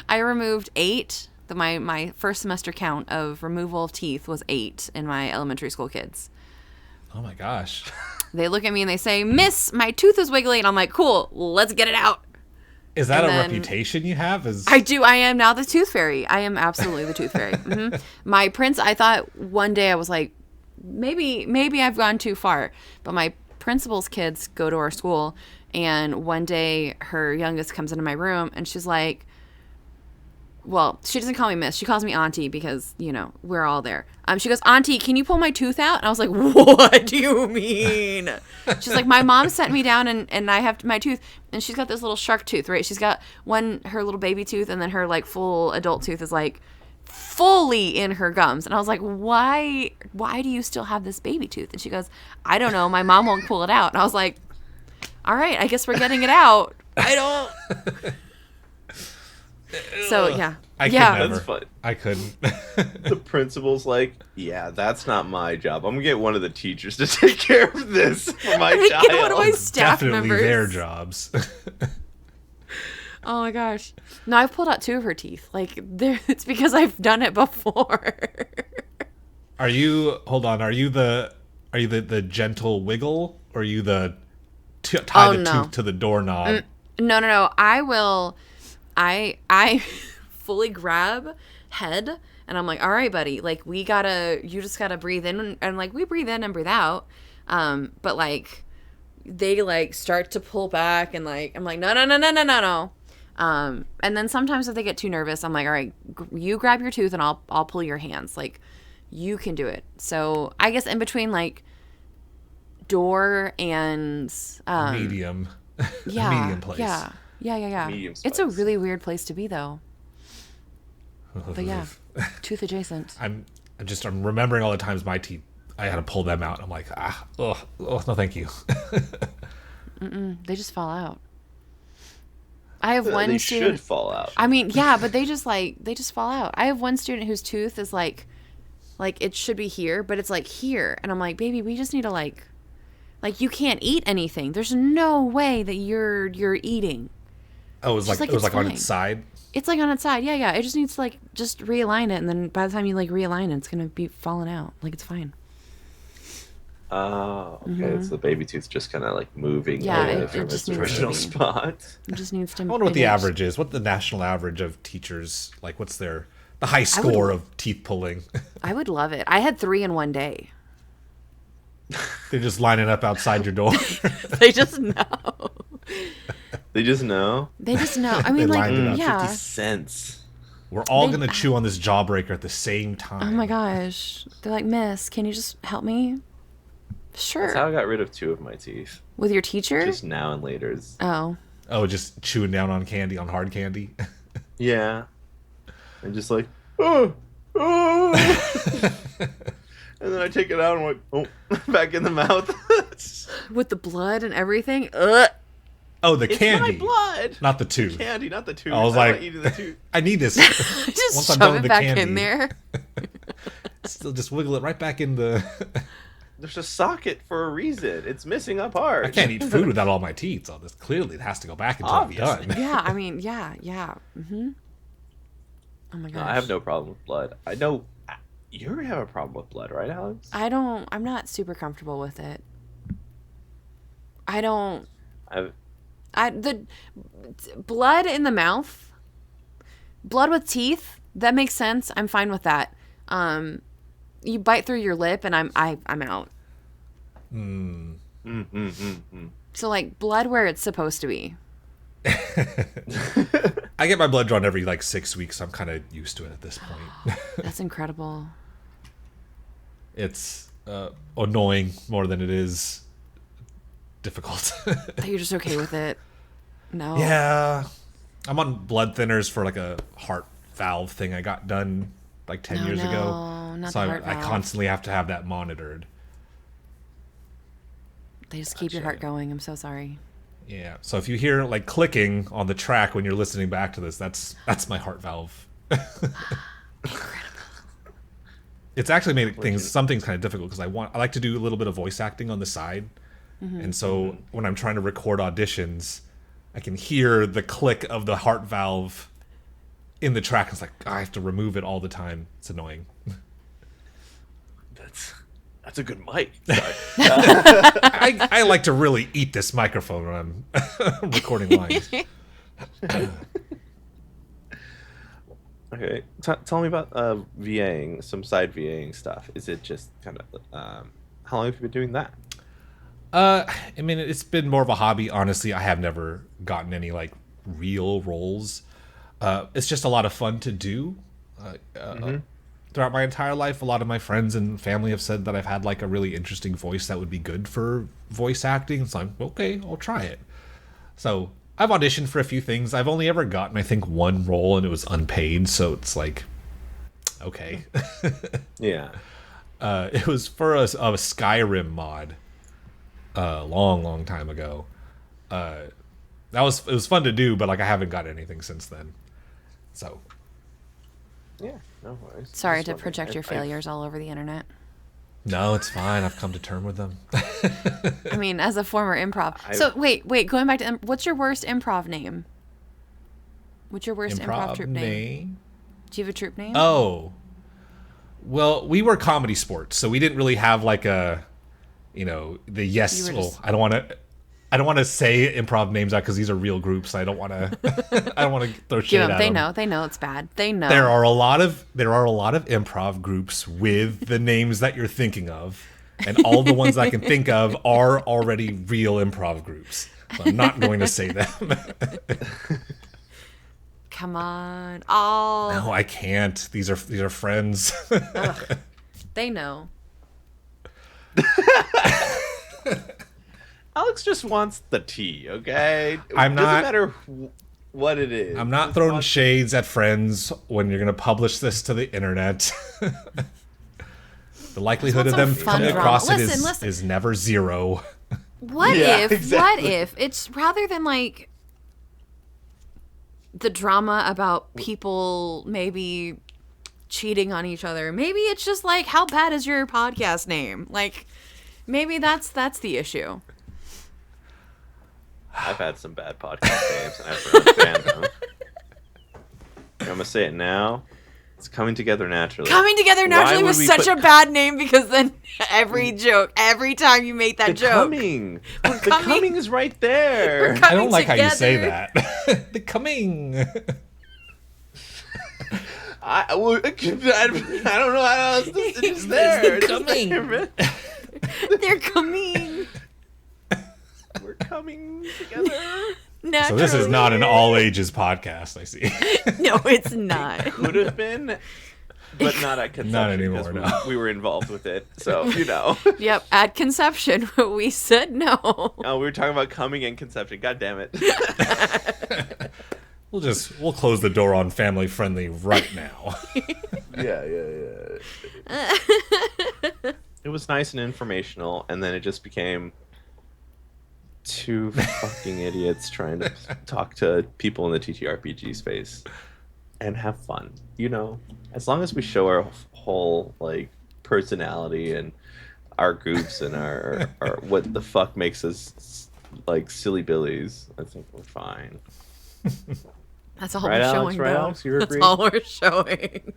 I removed 8. My first semester count of removal of teeth was 8 in my elementary school kids. Oh my gosh. They look at me and they say, "Miss, my tooth is wiggly," and I'm like, "Cool, let's get it out." Is that And a then- reputation you have? I do. I am now the tooth fairy. I am absolutely the tooth fairy. My prince. I thought one day I was like, maybe I've gone too far. But my principal's kids go to our school, and one day her youngest comes into my room and she's like, well, she doesn't call me miss. She calls me auntie because, you know, we're all there. She goes, "Auntie, can you pull my tooth out?" And I was like, "What do you mean?" She's like, "My mom sent me down and I have my tooth." And she's got this little shark tooth, right? She's got her little baby tooth, and then her like full adult tooth is like fully in her gums. And I was like, why do you still have this baby tooth? And she goes, "I don't know. My mom won't pull it out." And I was like, all right, I guess we're getting it out. I don't. So yeah, I could yeah. never. That's fun. I couldn't. The principal's like, "Yeah, that's not my job. I'm gonna get one of the teachers to take care of this for my Get child." one of my staff Definitely members. their jobs. Oh my gosh. No, I've pulled out 2 of her teeth. Like, it's because I've done it before. Are you the gentle wiggle, or are you the tie Oh, the no. tooth to the doorknob? No. I will. I fully grab head, and I'm like, all right, buddy. Like, you just gotta breathe in, and like we breathe in and breathe out. But like they like start to pull back, and like I'm like, no. And then sometimes if they get too nervous, I'm like, all right, you grab your tooth and I'll pull your hands. Like, you can do it. So I guess in between like door and Medium. yeah, Medium place. yeah. Medium It's a spice. really weird place to be though. But yeah, tooth adjacent. I'm remembering all the times my teeth, I had to pull them out. I'm like, no, thank you. They just fall out. I have one They student. should fall out. I mean, yeah, but they just fall out. I have one student whose tooth is like it should be here, but it's like here, and I'm like, baby, we just need to like you can't eat anything. There's no way that you're eating. Oh, it was She's like like, it was "It's like on fine." its side. It's like on its side. Yeah. It just needs to like just realign it, and then by the time you like realign it, it's gonna be falling out. Like, it's fine. Oh, okay. It's the baby tooth just kind of like moving Yeah, away it from just its needs to original be. spot. It just needs to. I wonder what the average is. What the national average of teachers, like what's the high score of teeth pulling? I would love it. I had 3 in one day. They're just lining up outside your door. They just know. They just know. They just know. I mean, They like, lined it up. yeah. 50 cents. We're all gonna chew on this jawbreaker at the same time. Oh my gosh. They're like, "Miss, can you just help me?" Sure. That's how I got rid of 2 of my teeth. With your teacher? Just now and later's. Oh. Oh, just chewing down on candy, on hard candy. Yeah. And just like, oh. And then I take it out and I'm like, oh, back in the mouth. With the blood and everything? Ugh. Oh, the It's candy, my blood. not the tooth. Candy, not the tooth. I was I'm like- not eating the tooth. I need this. Just Once I'm done shove with it the back candy. in there. Still just wiggle it right back in the. There's a socket for a reason. It's missing a part. I can't eat food without all my teeth, so this clearly it has to go back until I'm Obviously. done. Yeah, I mean, yeah. Mm-hmm. Oh my gosh. No, I have no problem with blood. I know you have a problem with blood, right, Alex? I'm not super comfortable with it. The blood in the mouth, blood with teeth, that makes sense. I'm fine with that. you bite through your lip, and I'm out. So like blood where it's supposed to be. I get my blood drawn every like 6 weeks. So I'm kind of used to it at this point. That's incredible. It's annoying more than it is difficult. You're just okay with it. No. Yeah. I'm on blood thinners for like a heart valve thing I got done like 10 years ago. Not So the heart I valve. constantly have to have that monitored. They just keep your heart going. I'm so sorry. Yeah. So if you hear like clicking on the track when you're listening back to this, that's my heart valve. It's actually made some things kind of difficult because I like to do a little bit of voice acting on the side. And so when I'm trying to record auditions, I can hear the click of the heart valve in the track. It's like, I have to remove it all the time. It's annoying. That's a good mic. Sorry. I like to really eat this microphone when I'm recording lines. Okay, tell me about VAing, some side VAing stuff. Is it just kind of how long have you been doing that? I mean, it's been more of a hobby. Honestly, I have never gotten any like real roles. It's just a lot of fun to do. Throughout my entire life, a lot of my friends and family have said that I've had like a really interesting voice that would be good for voice acting. So I'm okay, I'll try it. So I've auditioned for a few things. I've only ever gotten, I think, one role, and it was unpaid. So it's like, okay. Yeah. It was for a Skyrim mod. Long time ago. It was fun to do, but like I haven't got anything since then. So Yeah, no worries. Sorry Just to wondering. project your failures all over the internet. no, it's fine. I've come to terms with them. I mean, as a former improv. So wait, going back to what's your worst improv name? What's your worst improv troupe name? Do you have a troupe name? Oh, well, we were Comedy Sports, so we didn't really have like a, the yes. You were Well, just- I don't want to say improv names out because these are real groups. I don't want to. I don't want to throw shit Give them. at They them. know. They know it's bad. They know. There are a lot of improv groups with the names that you're thinking of, and all the ones I can think of are already real improv groups. So I'm not going to say them. Come on. Oh, No, I can't. These are friends. they know. Alex just wants the tea, okay? I'm Doesn't not- matter what it is. I'm not throwing shades at friends when you're going to publish this to the internet. The likelihood of want them some fun coming drama. across it Listen. is never zero. What Yeah, if? exactly. What if it's rather than like the drama about people maybe cheating on each other? Maybe it's just like, how bad is your podcast name? Like, maybe that's the issue. I've had some bad podcast names, and I've really fanned them. I'm gonna say it now. It's Coming Together Naturally. Coming Together Why Naturally would was we such put- a bad name because then every time you make that The joke, Coming. The coming. Coming is right there. I don't like how you say together. that. The coming. I don't know how else it's just there. It's just Coming. there. they're coming We're coming together. naturally. So this is not an all ages podcast, I see. No, it's not. Could have been, but not at conception. Not anymore, because no. we were involved with it. So, Yep, at conception, we said no. Oh, we were talking about coming and conception. God damn it. We'll close the door on family friendly right now. Yeah. It was nice and informational, and then it just became two fucking idiots trying to talk to people in the TTRPG space and have fun. As long as we show our whole personality and our groups and our what the fuck makes us like silly billies, I think we're fine. That's all Right, we're Alex? showing, Right, though. Alex? You That's agree? all we're showing.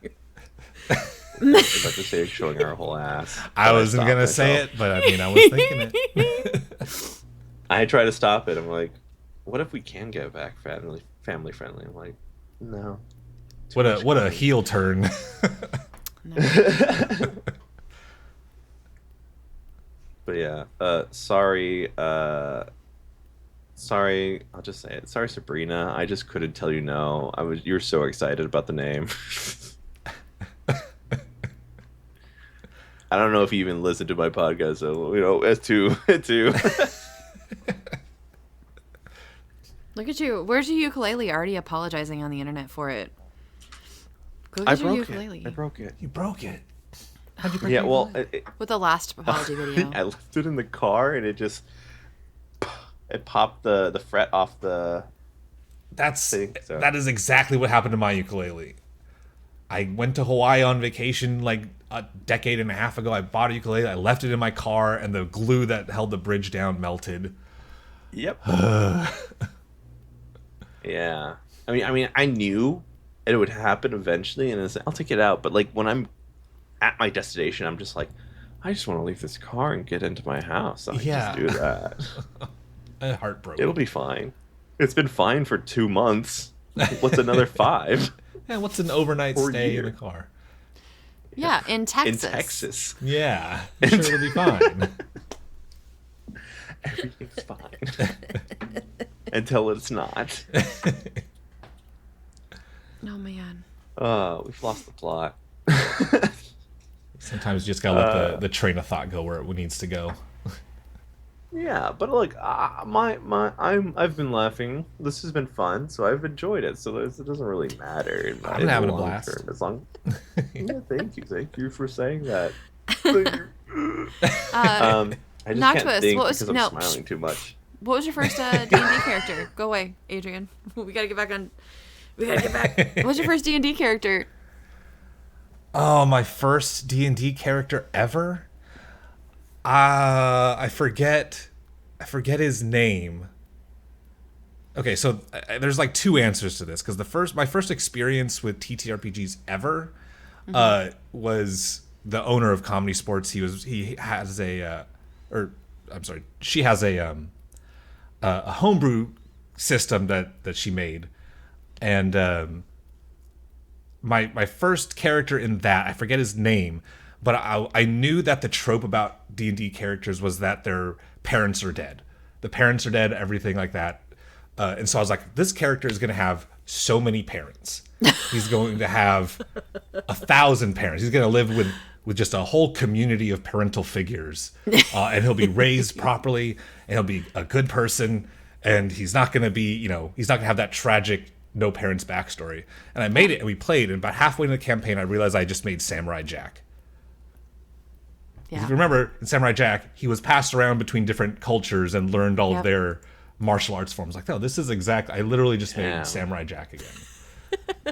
I was about to say showing our whole ass. I but wasn't stopped going to say myself. it, but I mean, I was thinking it. I try to stop it. I'm like, what if we can get back family friendly? I'm like, no. What a heel turn. But yeah, sorry, sorry. I'll just say it. Sorry, Sabrina. I just couldn't tell you no. You were so excited about the name. I don't know if you even listened to my podcast, so as to Look at you. Where's your ukulele? Already apologizing on the internet for it. Go I get your broke ukulele. it. I broke it. You broke it. How'd you break Yeah, it? well, With the last apology video. I left it in the car and it popped the fret off the thing. So. That is exactly what happened to my ukulele. I went to Hawaii on vacation like a decade and a half ago. I bought a ukulele. I left it in my car, and the glue that held the bridge down melted. Yep. Yeah. I knew it would happen eventually, and I'll take it out. But like when I'm at my destination, I'm just like, I just want to leave this car and get into my house. I Yeah. just do that. Heartbroken. It'll be fine. It's been fine for 2 months. What's another 5? Yeah, what's an overnight Or stay year. in a car? Yeah, in Texas. In Texas, Yeah, I'm sure it'll be fine. everything's fine until it's not. Oh, man. We've lost the plot. Sometimes you just gotta let the train of thought go where it needs to go. Yeah, but look, I've been laughing. This has been fun, so I've enjoyed it. So it doesn't really matter. In I'm having a the long blast. term, as long. Yeah, thank you for saying that. Thank you. I just Knocktopus, can't think what was- because I'm no, smiling too much. What was your first D&D character? Go away, Adrian. We gotta get back on. We gotta get back. What was your first D&D character? Oh, my first D&D character ever? I forget his name. Okay, so there's like 2 answers to this because my first experience with TTRPGs ever was the owner of Comedy Sports. She has a homebrew system that she made, and my first character in that, I forget his name, but I knew that the trope about D&D characters was that their parents are dead. The parents are dead, everything like that. And so I was like, this character is going to have so many parents. He's going to have 1,000 parents. He's going to live with just a whole community of parental figures. And he'll be raised properly, and he'll be a good person. And he's not going to be, he's not going to have that tragic no parents backstory. And I made it, and we played. And about halfway into the campaign, I realized I just made Samurai Jack. Yeah. If you remember, in Samurai Jack, he was passed around between different cultures and learned all of their martial arts forms. Like, no, this is I literally just made Samurai Jack again.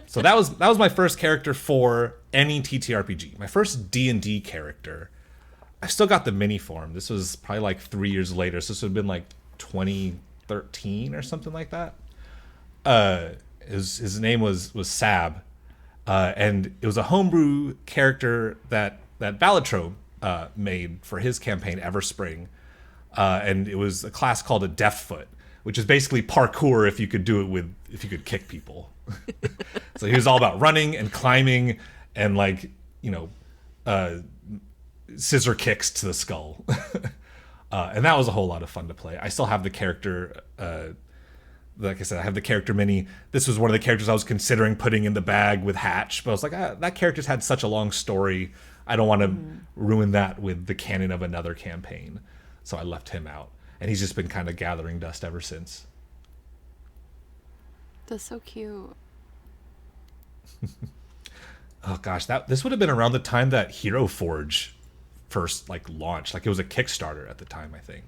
So that was my first character for any TTRPG. My first D&D character, I still got the mini form. This was probably like 3 years later. So this would have been like 2013 or something like that. His name was Sab, and it was a homebrew character that Ballatrobe made for his campaign Everspring, and it was a class called a Deathfoot, which is basically parkour if you could kick people. So he was all about running and climbing and scissor kicks to the skull, and that was a whole lot of fun to play. I still have the character. Like I said, I have the character mini. This was one of the characters I was considering putting in the bag with Hatch, but I was like, that character's had such a long story. I don't want to ruin that with the canon of another campaign. So I left him out. And he's just been kind of gathering dust ever since. That's so cute. Oh gosh, this would have been around the time that Hero Forge first launched. It was a Kickstarter at the time, I think.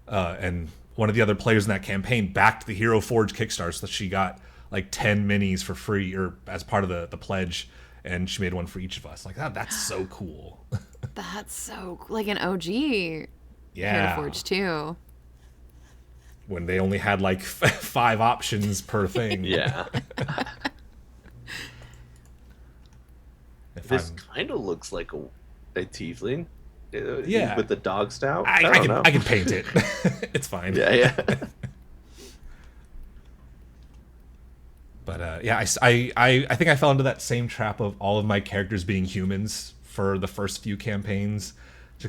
And one of the other players in that campaign backed the Hero Forge Kickstarter, so she got 10 minis for free or as part of the pledge, and she made one for each of us. That's so cool. That's so like an OG Yeah. Hero Forge too. When they only had 5 options per thing. Yeah. If This I'm- kind of looks like a tiefling. Yeah. With the dog snout. I don't know. can paint it. It's fine. Yeah. But I think I fell into that same trap of all of my characters being humans for the first few campaigns.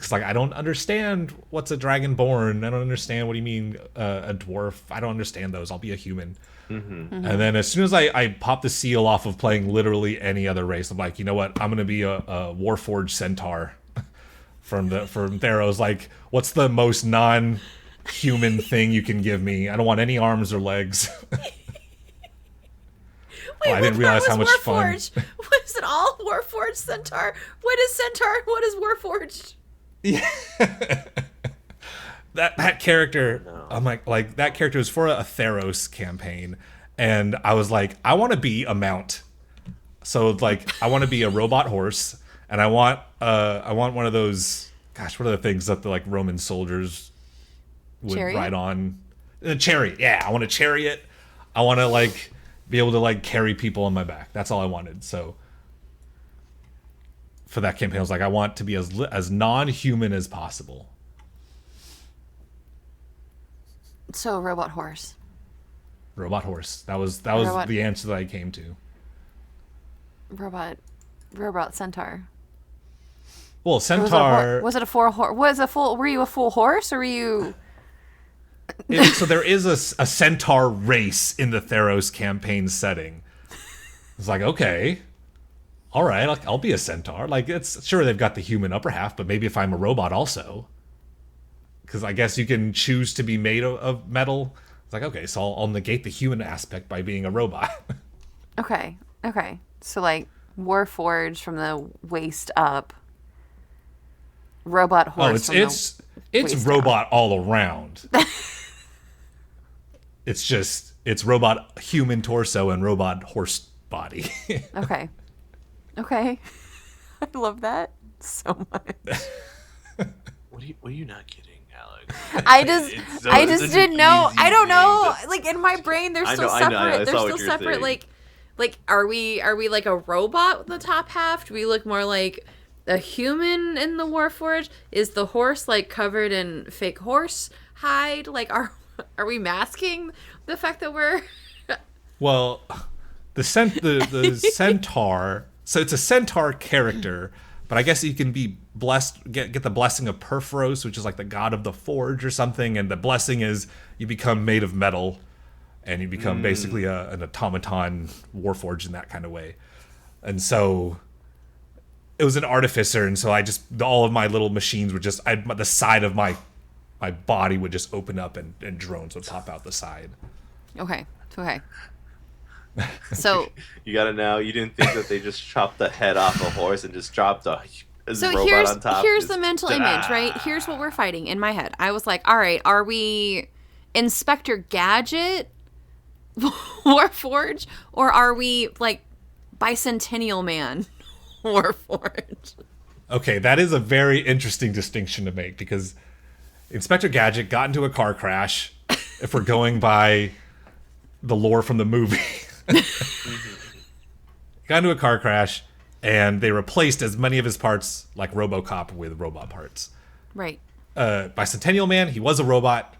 Just like, I don't understand what's a dragonborn. I don't understand what do you mean a dwarf. I don't understand those. I'll be a human. And then as soon as I pop the seal off of playing literally any other race, I'm like, you know what? I'm gonna be a Warforged centaur from Theros. Like, what's the most non-human thing you can give me? I don't want any arms or legs. Wait, I didn't realize how much fun. Was it all Warforged centaur? What is centaur? What is Warforged? Yeah. that character, no. I'm like that character was for a Theros campaign, and I was like, I want to be a mount. So like, I want to be a robot horse, and I want one of those. Gosh, what are the things that the like Roman soldiers would ride on? A chariot. Yeah, I want a chariot. I want to like be able to like carry people on my back. That's all I wanted. So for that campaign, I was like, I want to be as non-human as possible. So robot horse. Robot horse. That was the answer that I came to. Robot centaur. Well, centaur. Was it a full horse? Were you a full horse, or were you? So there is a centaur race in the Theros campaign setting. It's like, okay, all right, I'll be a centaur. Like, it's sure they've got the human upper half, but maybe if I'm a robot also, because I guess you can choose to be made of metal. It's like, okay, so I'll negate the human aspect by being a robot. Okay. So like Warforged from the waist up. Robot horse. Oh, it's robot all around. It's robot human torso and robot horse body. Okay. I love that so much. What are you not getting, Alex? I just didn't know. I don't know. Like in my brain, they're still separate. They're still separate. Like are we like a robot with the top half? Do we look more like a human in the Warforged? Is the horse like covered in fake horse hide? Like are we masking the fact that we're Well, the centaur, so it's a centaur character, but I guess you can be blessed, get the blessing of Perforos, which is like the god of the forge or something, and the blessing is you become made of metal, and you become basically an automaton Warforged in that kind of way. And so it was an artificer, and so all of my little machines would the side of my body would just open up, and drones would pop out the side. Okay. So you gotta know, you didn't think that they just chopped the head off a horse and just dropped a robot on top. Here's the mental image, right? Here's what we're fighting in my head. I was like, all right, are we Inspector Gadget Warforged, or are we like Bicentennial Man Warforged? Okay, that is a very interesting distinction to make, because Inspector Gadget got into a car crash, if we're going by the lore from the movie. Got into a car crash, and they replaced as many of his parts, like RoboCop, with robot parts. Right. Bicentennial Man, he was a robot.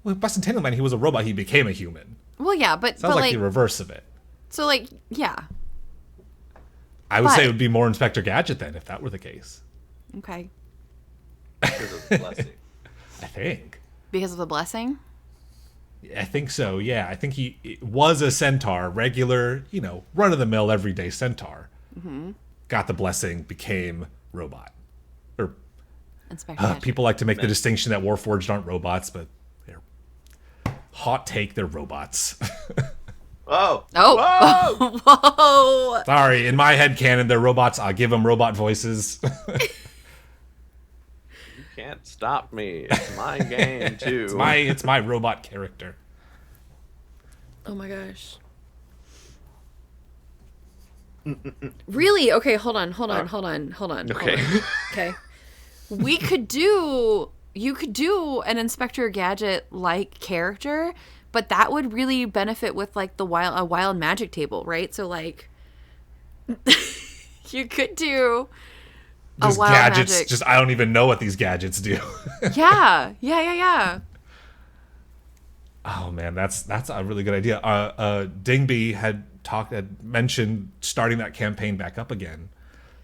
Well, Bicentennial Man, he was a robot. He became a human. Well, yeah, but sounds like the reverse of it. So, like, yeah. I would say it would be more Inspector Gadget then, if that were the case. Okay. Because of the blessing. I think. Because of the blessing? I think so, yeah. I think he was a centaur, regular, run-of-the-mill, everyday centaur. Mm-hmm. Got the blessing, became robot. Or people like to make the distinction that Warforged aren't robots, but they're hot take, they're robots. Oh. Whoa. Sorry, in my head canon, they're robots. I'll give them robot voices. Can't stop me. It's my game too. It's my robot character. Oh my gosh. Really? Okay, hold on. Okay. Okay. You could do an Inspector Gadget like character, but that would really benefit with like a wild magic table, right? So like you could do just gadgets. Magic. Just I don't even know what these gadgets do. Yeah. Oh man, that's a really good idea. Dingby had mentioned starting that campaign back up again,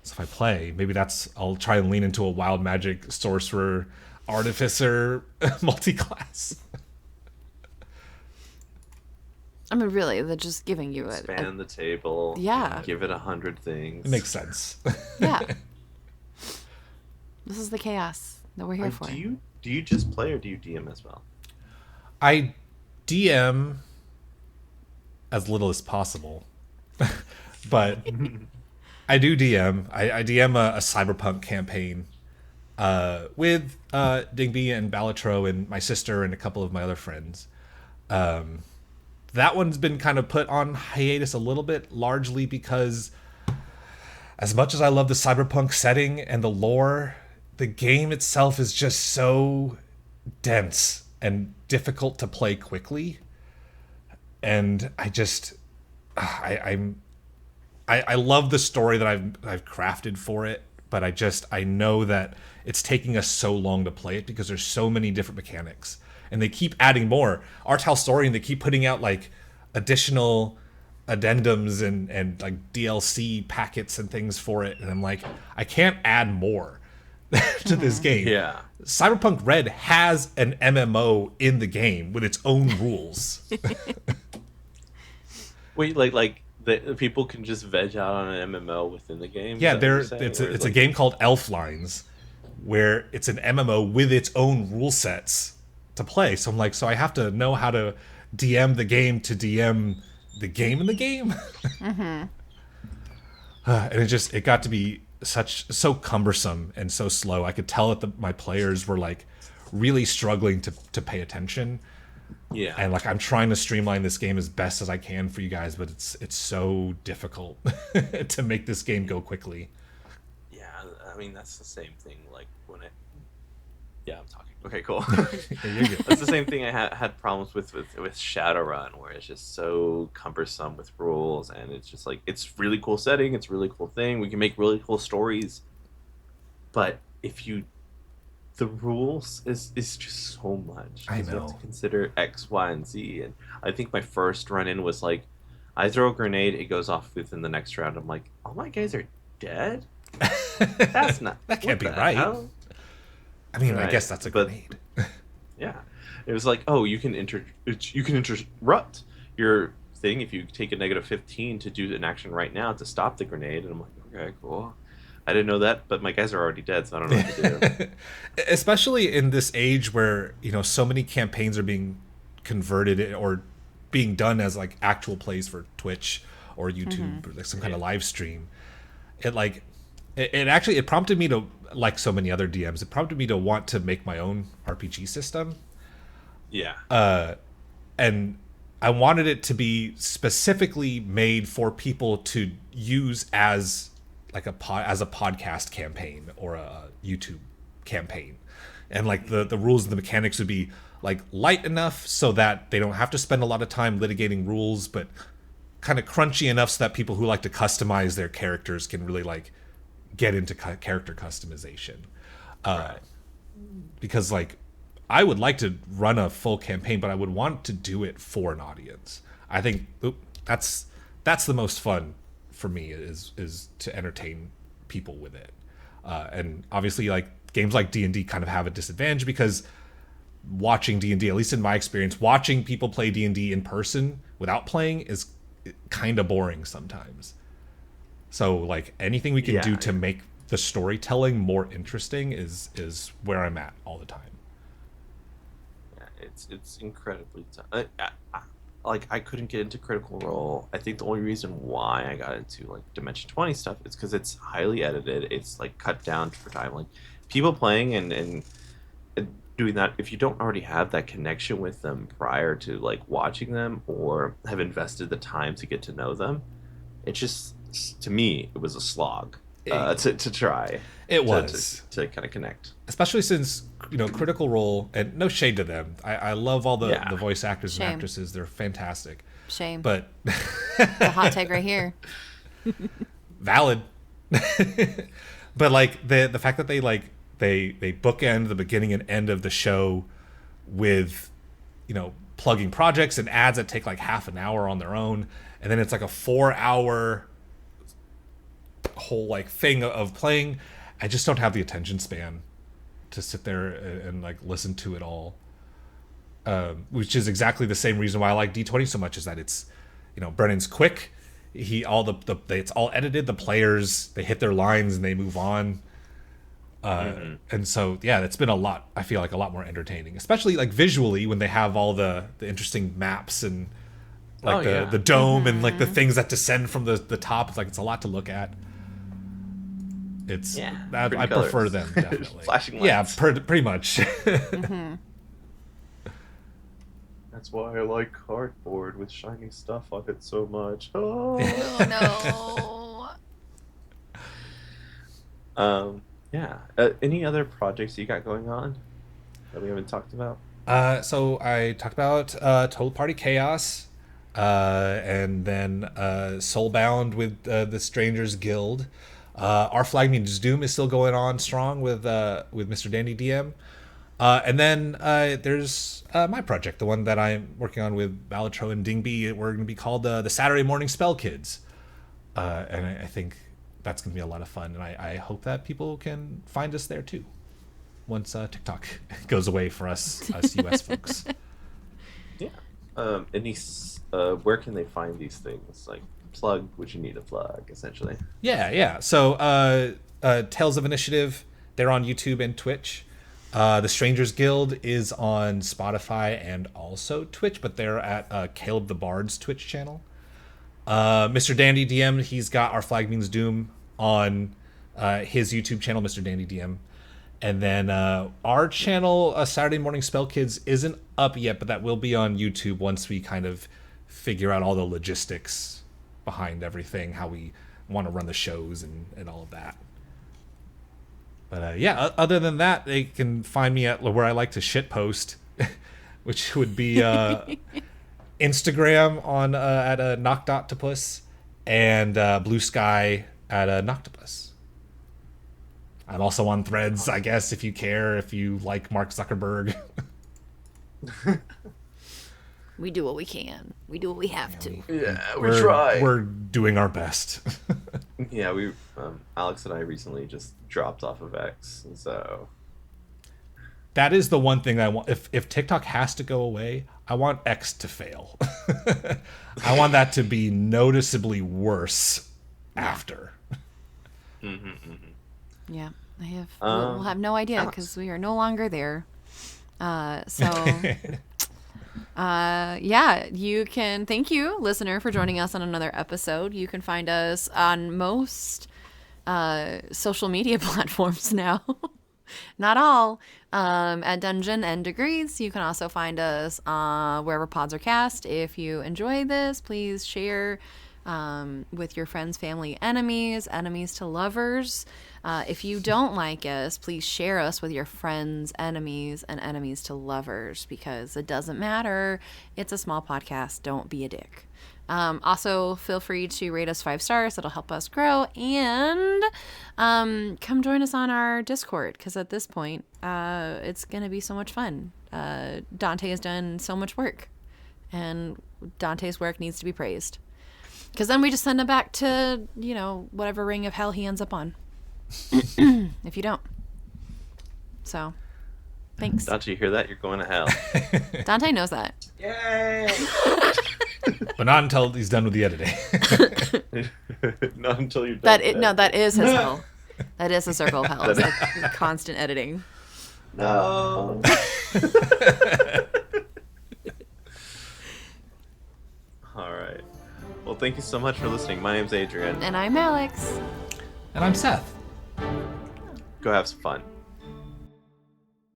So if I play, maybe I'll try and lean into a wild magic sorcerer artificer multi-class. I mean, really, they're just giving you Span the table. Yeah. Give it 100 things. It makes sense. Yeah. This is the chaos that we're here for. Do you just play or do you DM as well? I DM as little as possible, but I do DM. I DM a cyberpunk campaign with Digby and Balatro and my sister and a couple of my other friends. That one's been kind of put on hiatus a little bit, largely because as much as I love the cyberpunk setting and the lore, the game itself is just so dense and difficult to play quickly. And I love the story that I've crafted for it, but I know that it's taking us so long to play it because there's so many different mechanics. And they keep adding more. Our Talstorian, they keep putting out like additional addendums and like DLC packets and things for it. And I'm like, I can't add more to this game. Yeah. Cyberpunk Red has an MMO in the game with its own rules. Wait, like the people can just veg out on an MMO within the game? Yeah, it's a game called Elflines, where it's an MMO with its own rule sets to play. So I'm like, so I have to know how to DM the game to DM the game in the game. And it got to be so cumbersome and so slow. I could tell that my players were like really struggling to pay attention. Yeah. And like I'm trying to streamline this game as best as I can for you guys, but it's so difficult to make this game go quickly. Yeah, I mean that's the same thing. Like when it. Yeah, I'm talking. Okay, cool. You're good. That's the same thing I had problems with Shadowrun, where it's just so cumbersome with rules, and it's just like it's really cool setting, it's a really cool thing. We can make really cool stories, but the rules is just so much. I You have know. to consider X, Y, and Z, and I think my first run-in was like, I throw a grenade, it goes off within the next round. I'm like, all my guys are dead. That's not. That can't what be the right. hell? I mean, I Right, guess that's a but- grenade. Yeah, it was like, oh, you can interrupt your thing if you take a -15 to do an action right now to stop the grenade. And I'm like, okay, cool. I didn't know that, but my guys are already dead, so I don't know what to do. Especially in this age where, so many campaigns are being converted or being done as like actual plays for Twitch or YouTube or like some kind of live stream. It prompted me to, like so many other DMs, it prompted me to want to make my own RPG system. Yeah. And I wanted it to be specifically made for people to use as like as a podcast campaign or a YouTube campaign. And like the rules and the mechanics would be like light enough so that they don't have to spend a lot of time litigating rules, but kind of crunchy enough so that people who like to customize their characters can really like get into character customization. Right. Because like I would like to run a full campaign, but I would want to do it for an audience. I think that's the most fun for me is to entertain people with it. And obviously like games like D&D kind of have a disadvantage because watching D&D, at least in my experience, watching people play D&D in person without playing is kind of boring sometimes. So like anything we can do to make the storytelling more interesting is where I'm at all the time. Yeah, it's incredibly tough. I couldn't get into Critical Role. I think the only reason why I got into like Dimension 20 stuff is because it's highly edited. It's like cut down for time. Like people playing and doing that, if you don't already have that connection with them prior to like watching them or have invested the time to get to know them, it just, to me, it was a slog to try. It was to kind of connect, especially since Critical Role, and no shade to them. I love all the voice actors and actresses. They're fantastic. Shame. But the hot take right here. Valid. But like the fact that they bookend the beginning and end of the show with plugging projects and ads that take like half an hour on their own, and then it's like a 4-hour whole like thing of playing. I just don't have the attention span to sit there and like listen to it all. Which is exactly the same reason why I like D20 so much, is that it's, Brennan's quick. It's all edited. The players, they hit their lines and they move on. And so, yeah, it's been I feel like a lot more entertaining, especially like visually when they have all the interesting maps and like the dome and like the things that descend from the top. It's like, it's a lot to look at. I prefer them, definitely. Flashing lights. Yeah, pretty much. That's why I like cardboard with shiny stuff on it so much. Oh, no. Yeah. Any other projects you got going on that we haven't talked about? So I talked about Total Party Chaos, and then Soulbound with the Strangers Guild. Our Flag Means Doom is still going on strong with Mr. Dandy DM. And then there's my project, the one that I'm working on with Balatro and Dingby. We're going to be called the Saturday Morning Spell Kids. And I think that's going to be a lot of fun. And I hope that people can find us there too, once TikTok goes away for us US folks. Yeah. Where can they find these things? Like, plug what you need to plug, essentially. Yeah. So Tales of Initiative, they're on YouTube and Twitch. The Strangers Guild is on Spotify and also Twitch, but they're at Caleb the Bard's Twitch channel. Mr. Dandy DM, he's got Our Flag Means Doom on his YouTube channel, Mr. Dandy DM. And then our channel, Saturday Morning Spell Kids, isn't up yet, but that will be on YouTube once we kind of figure out all the logistics behind everything, how we want to run the shows and all of that. But other than that, they can find me at where I like to shitpost, which would be Instagram on at Knocktopus and Blue Sky at Knocktopus. I'm also on Threads, I guess, if you care, if you like Mark Zuckerberg. We do what we can. We do what we have to. We try. We're doing our best. Yeah, we Alex and I recently just dropped off of X, and so that is the one thing I want. If TikTok has to go away, I want X to fail. I want that to be noticeably worse after. Yeah, I have. We'll have no idea because we are no longer there. You can. Thank you, listener, for joining us on another episode. You can find us on most social media platforms now. Not all. At Dungeon and Degrees. You can also find us wherever pods are cast. If you enjoy this, please share with your friends, family, enemies to lovers. If you don't like us, please share us with your friends, enemies, and enemies to lovers, because it doesn't matter. It's a small podcast. Don't be a dick. Also, feel free to rate us 5 stars. That'll help us grow. And come join us on our Discord, because at this point, it's going to be so much fun. Dante has done so much work, and Dante's work needs to be praised. Because then we just send him back to, whatever ring of hell he ends up on. If you don't. So, thanks. Dante, you hear that? You're going to hell. Dante knows that. Yay! But not until he's done with the editing. Not until you're done. That is his hell. That is the circle of hell. It's like constant editing. No. All right. Well, thank you so much for listening. My name's Adrian. And I'm Alex. And I'm Seth. Go have some fun.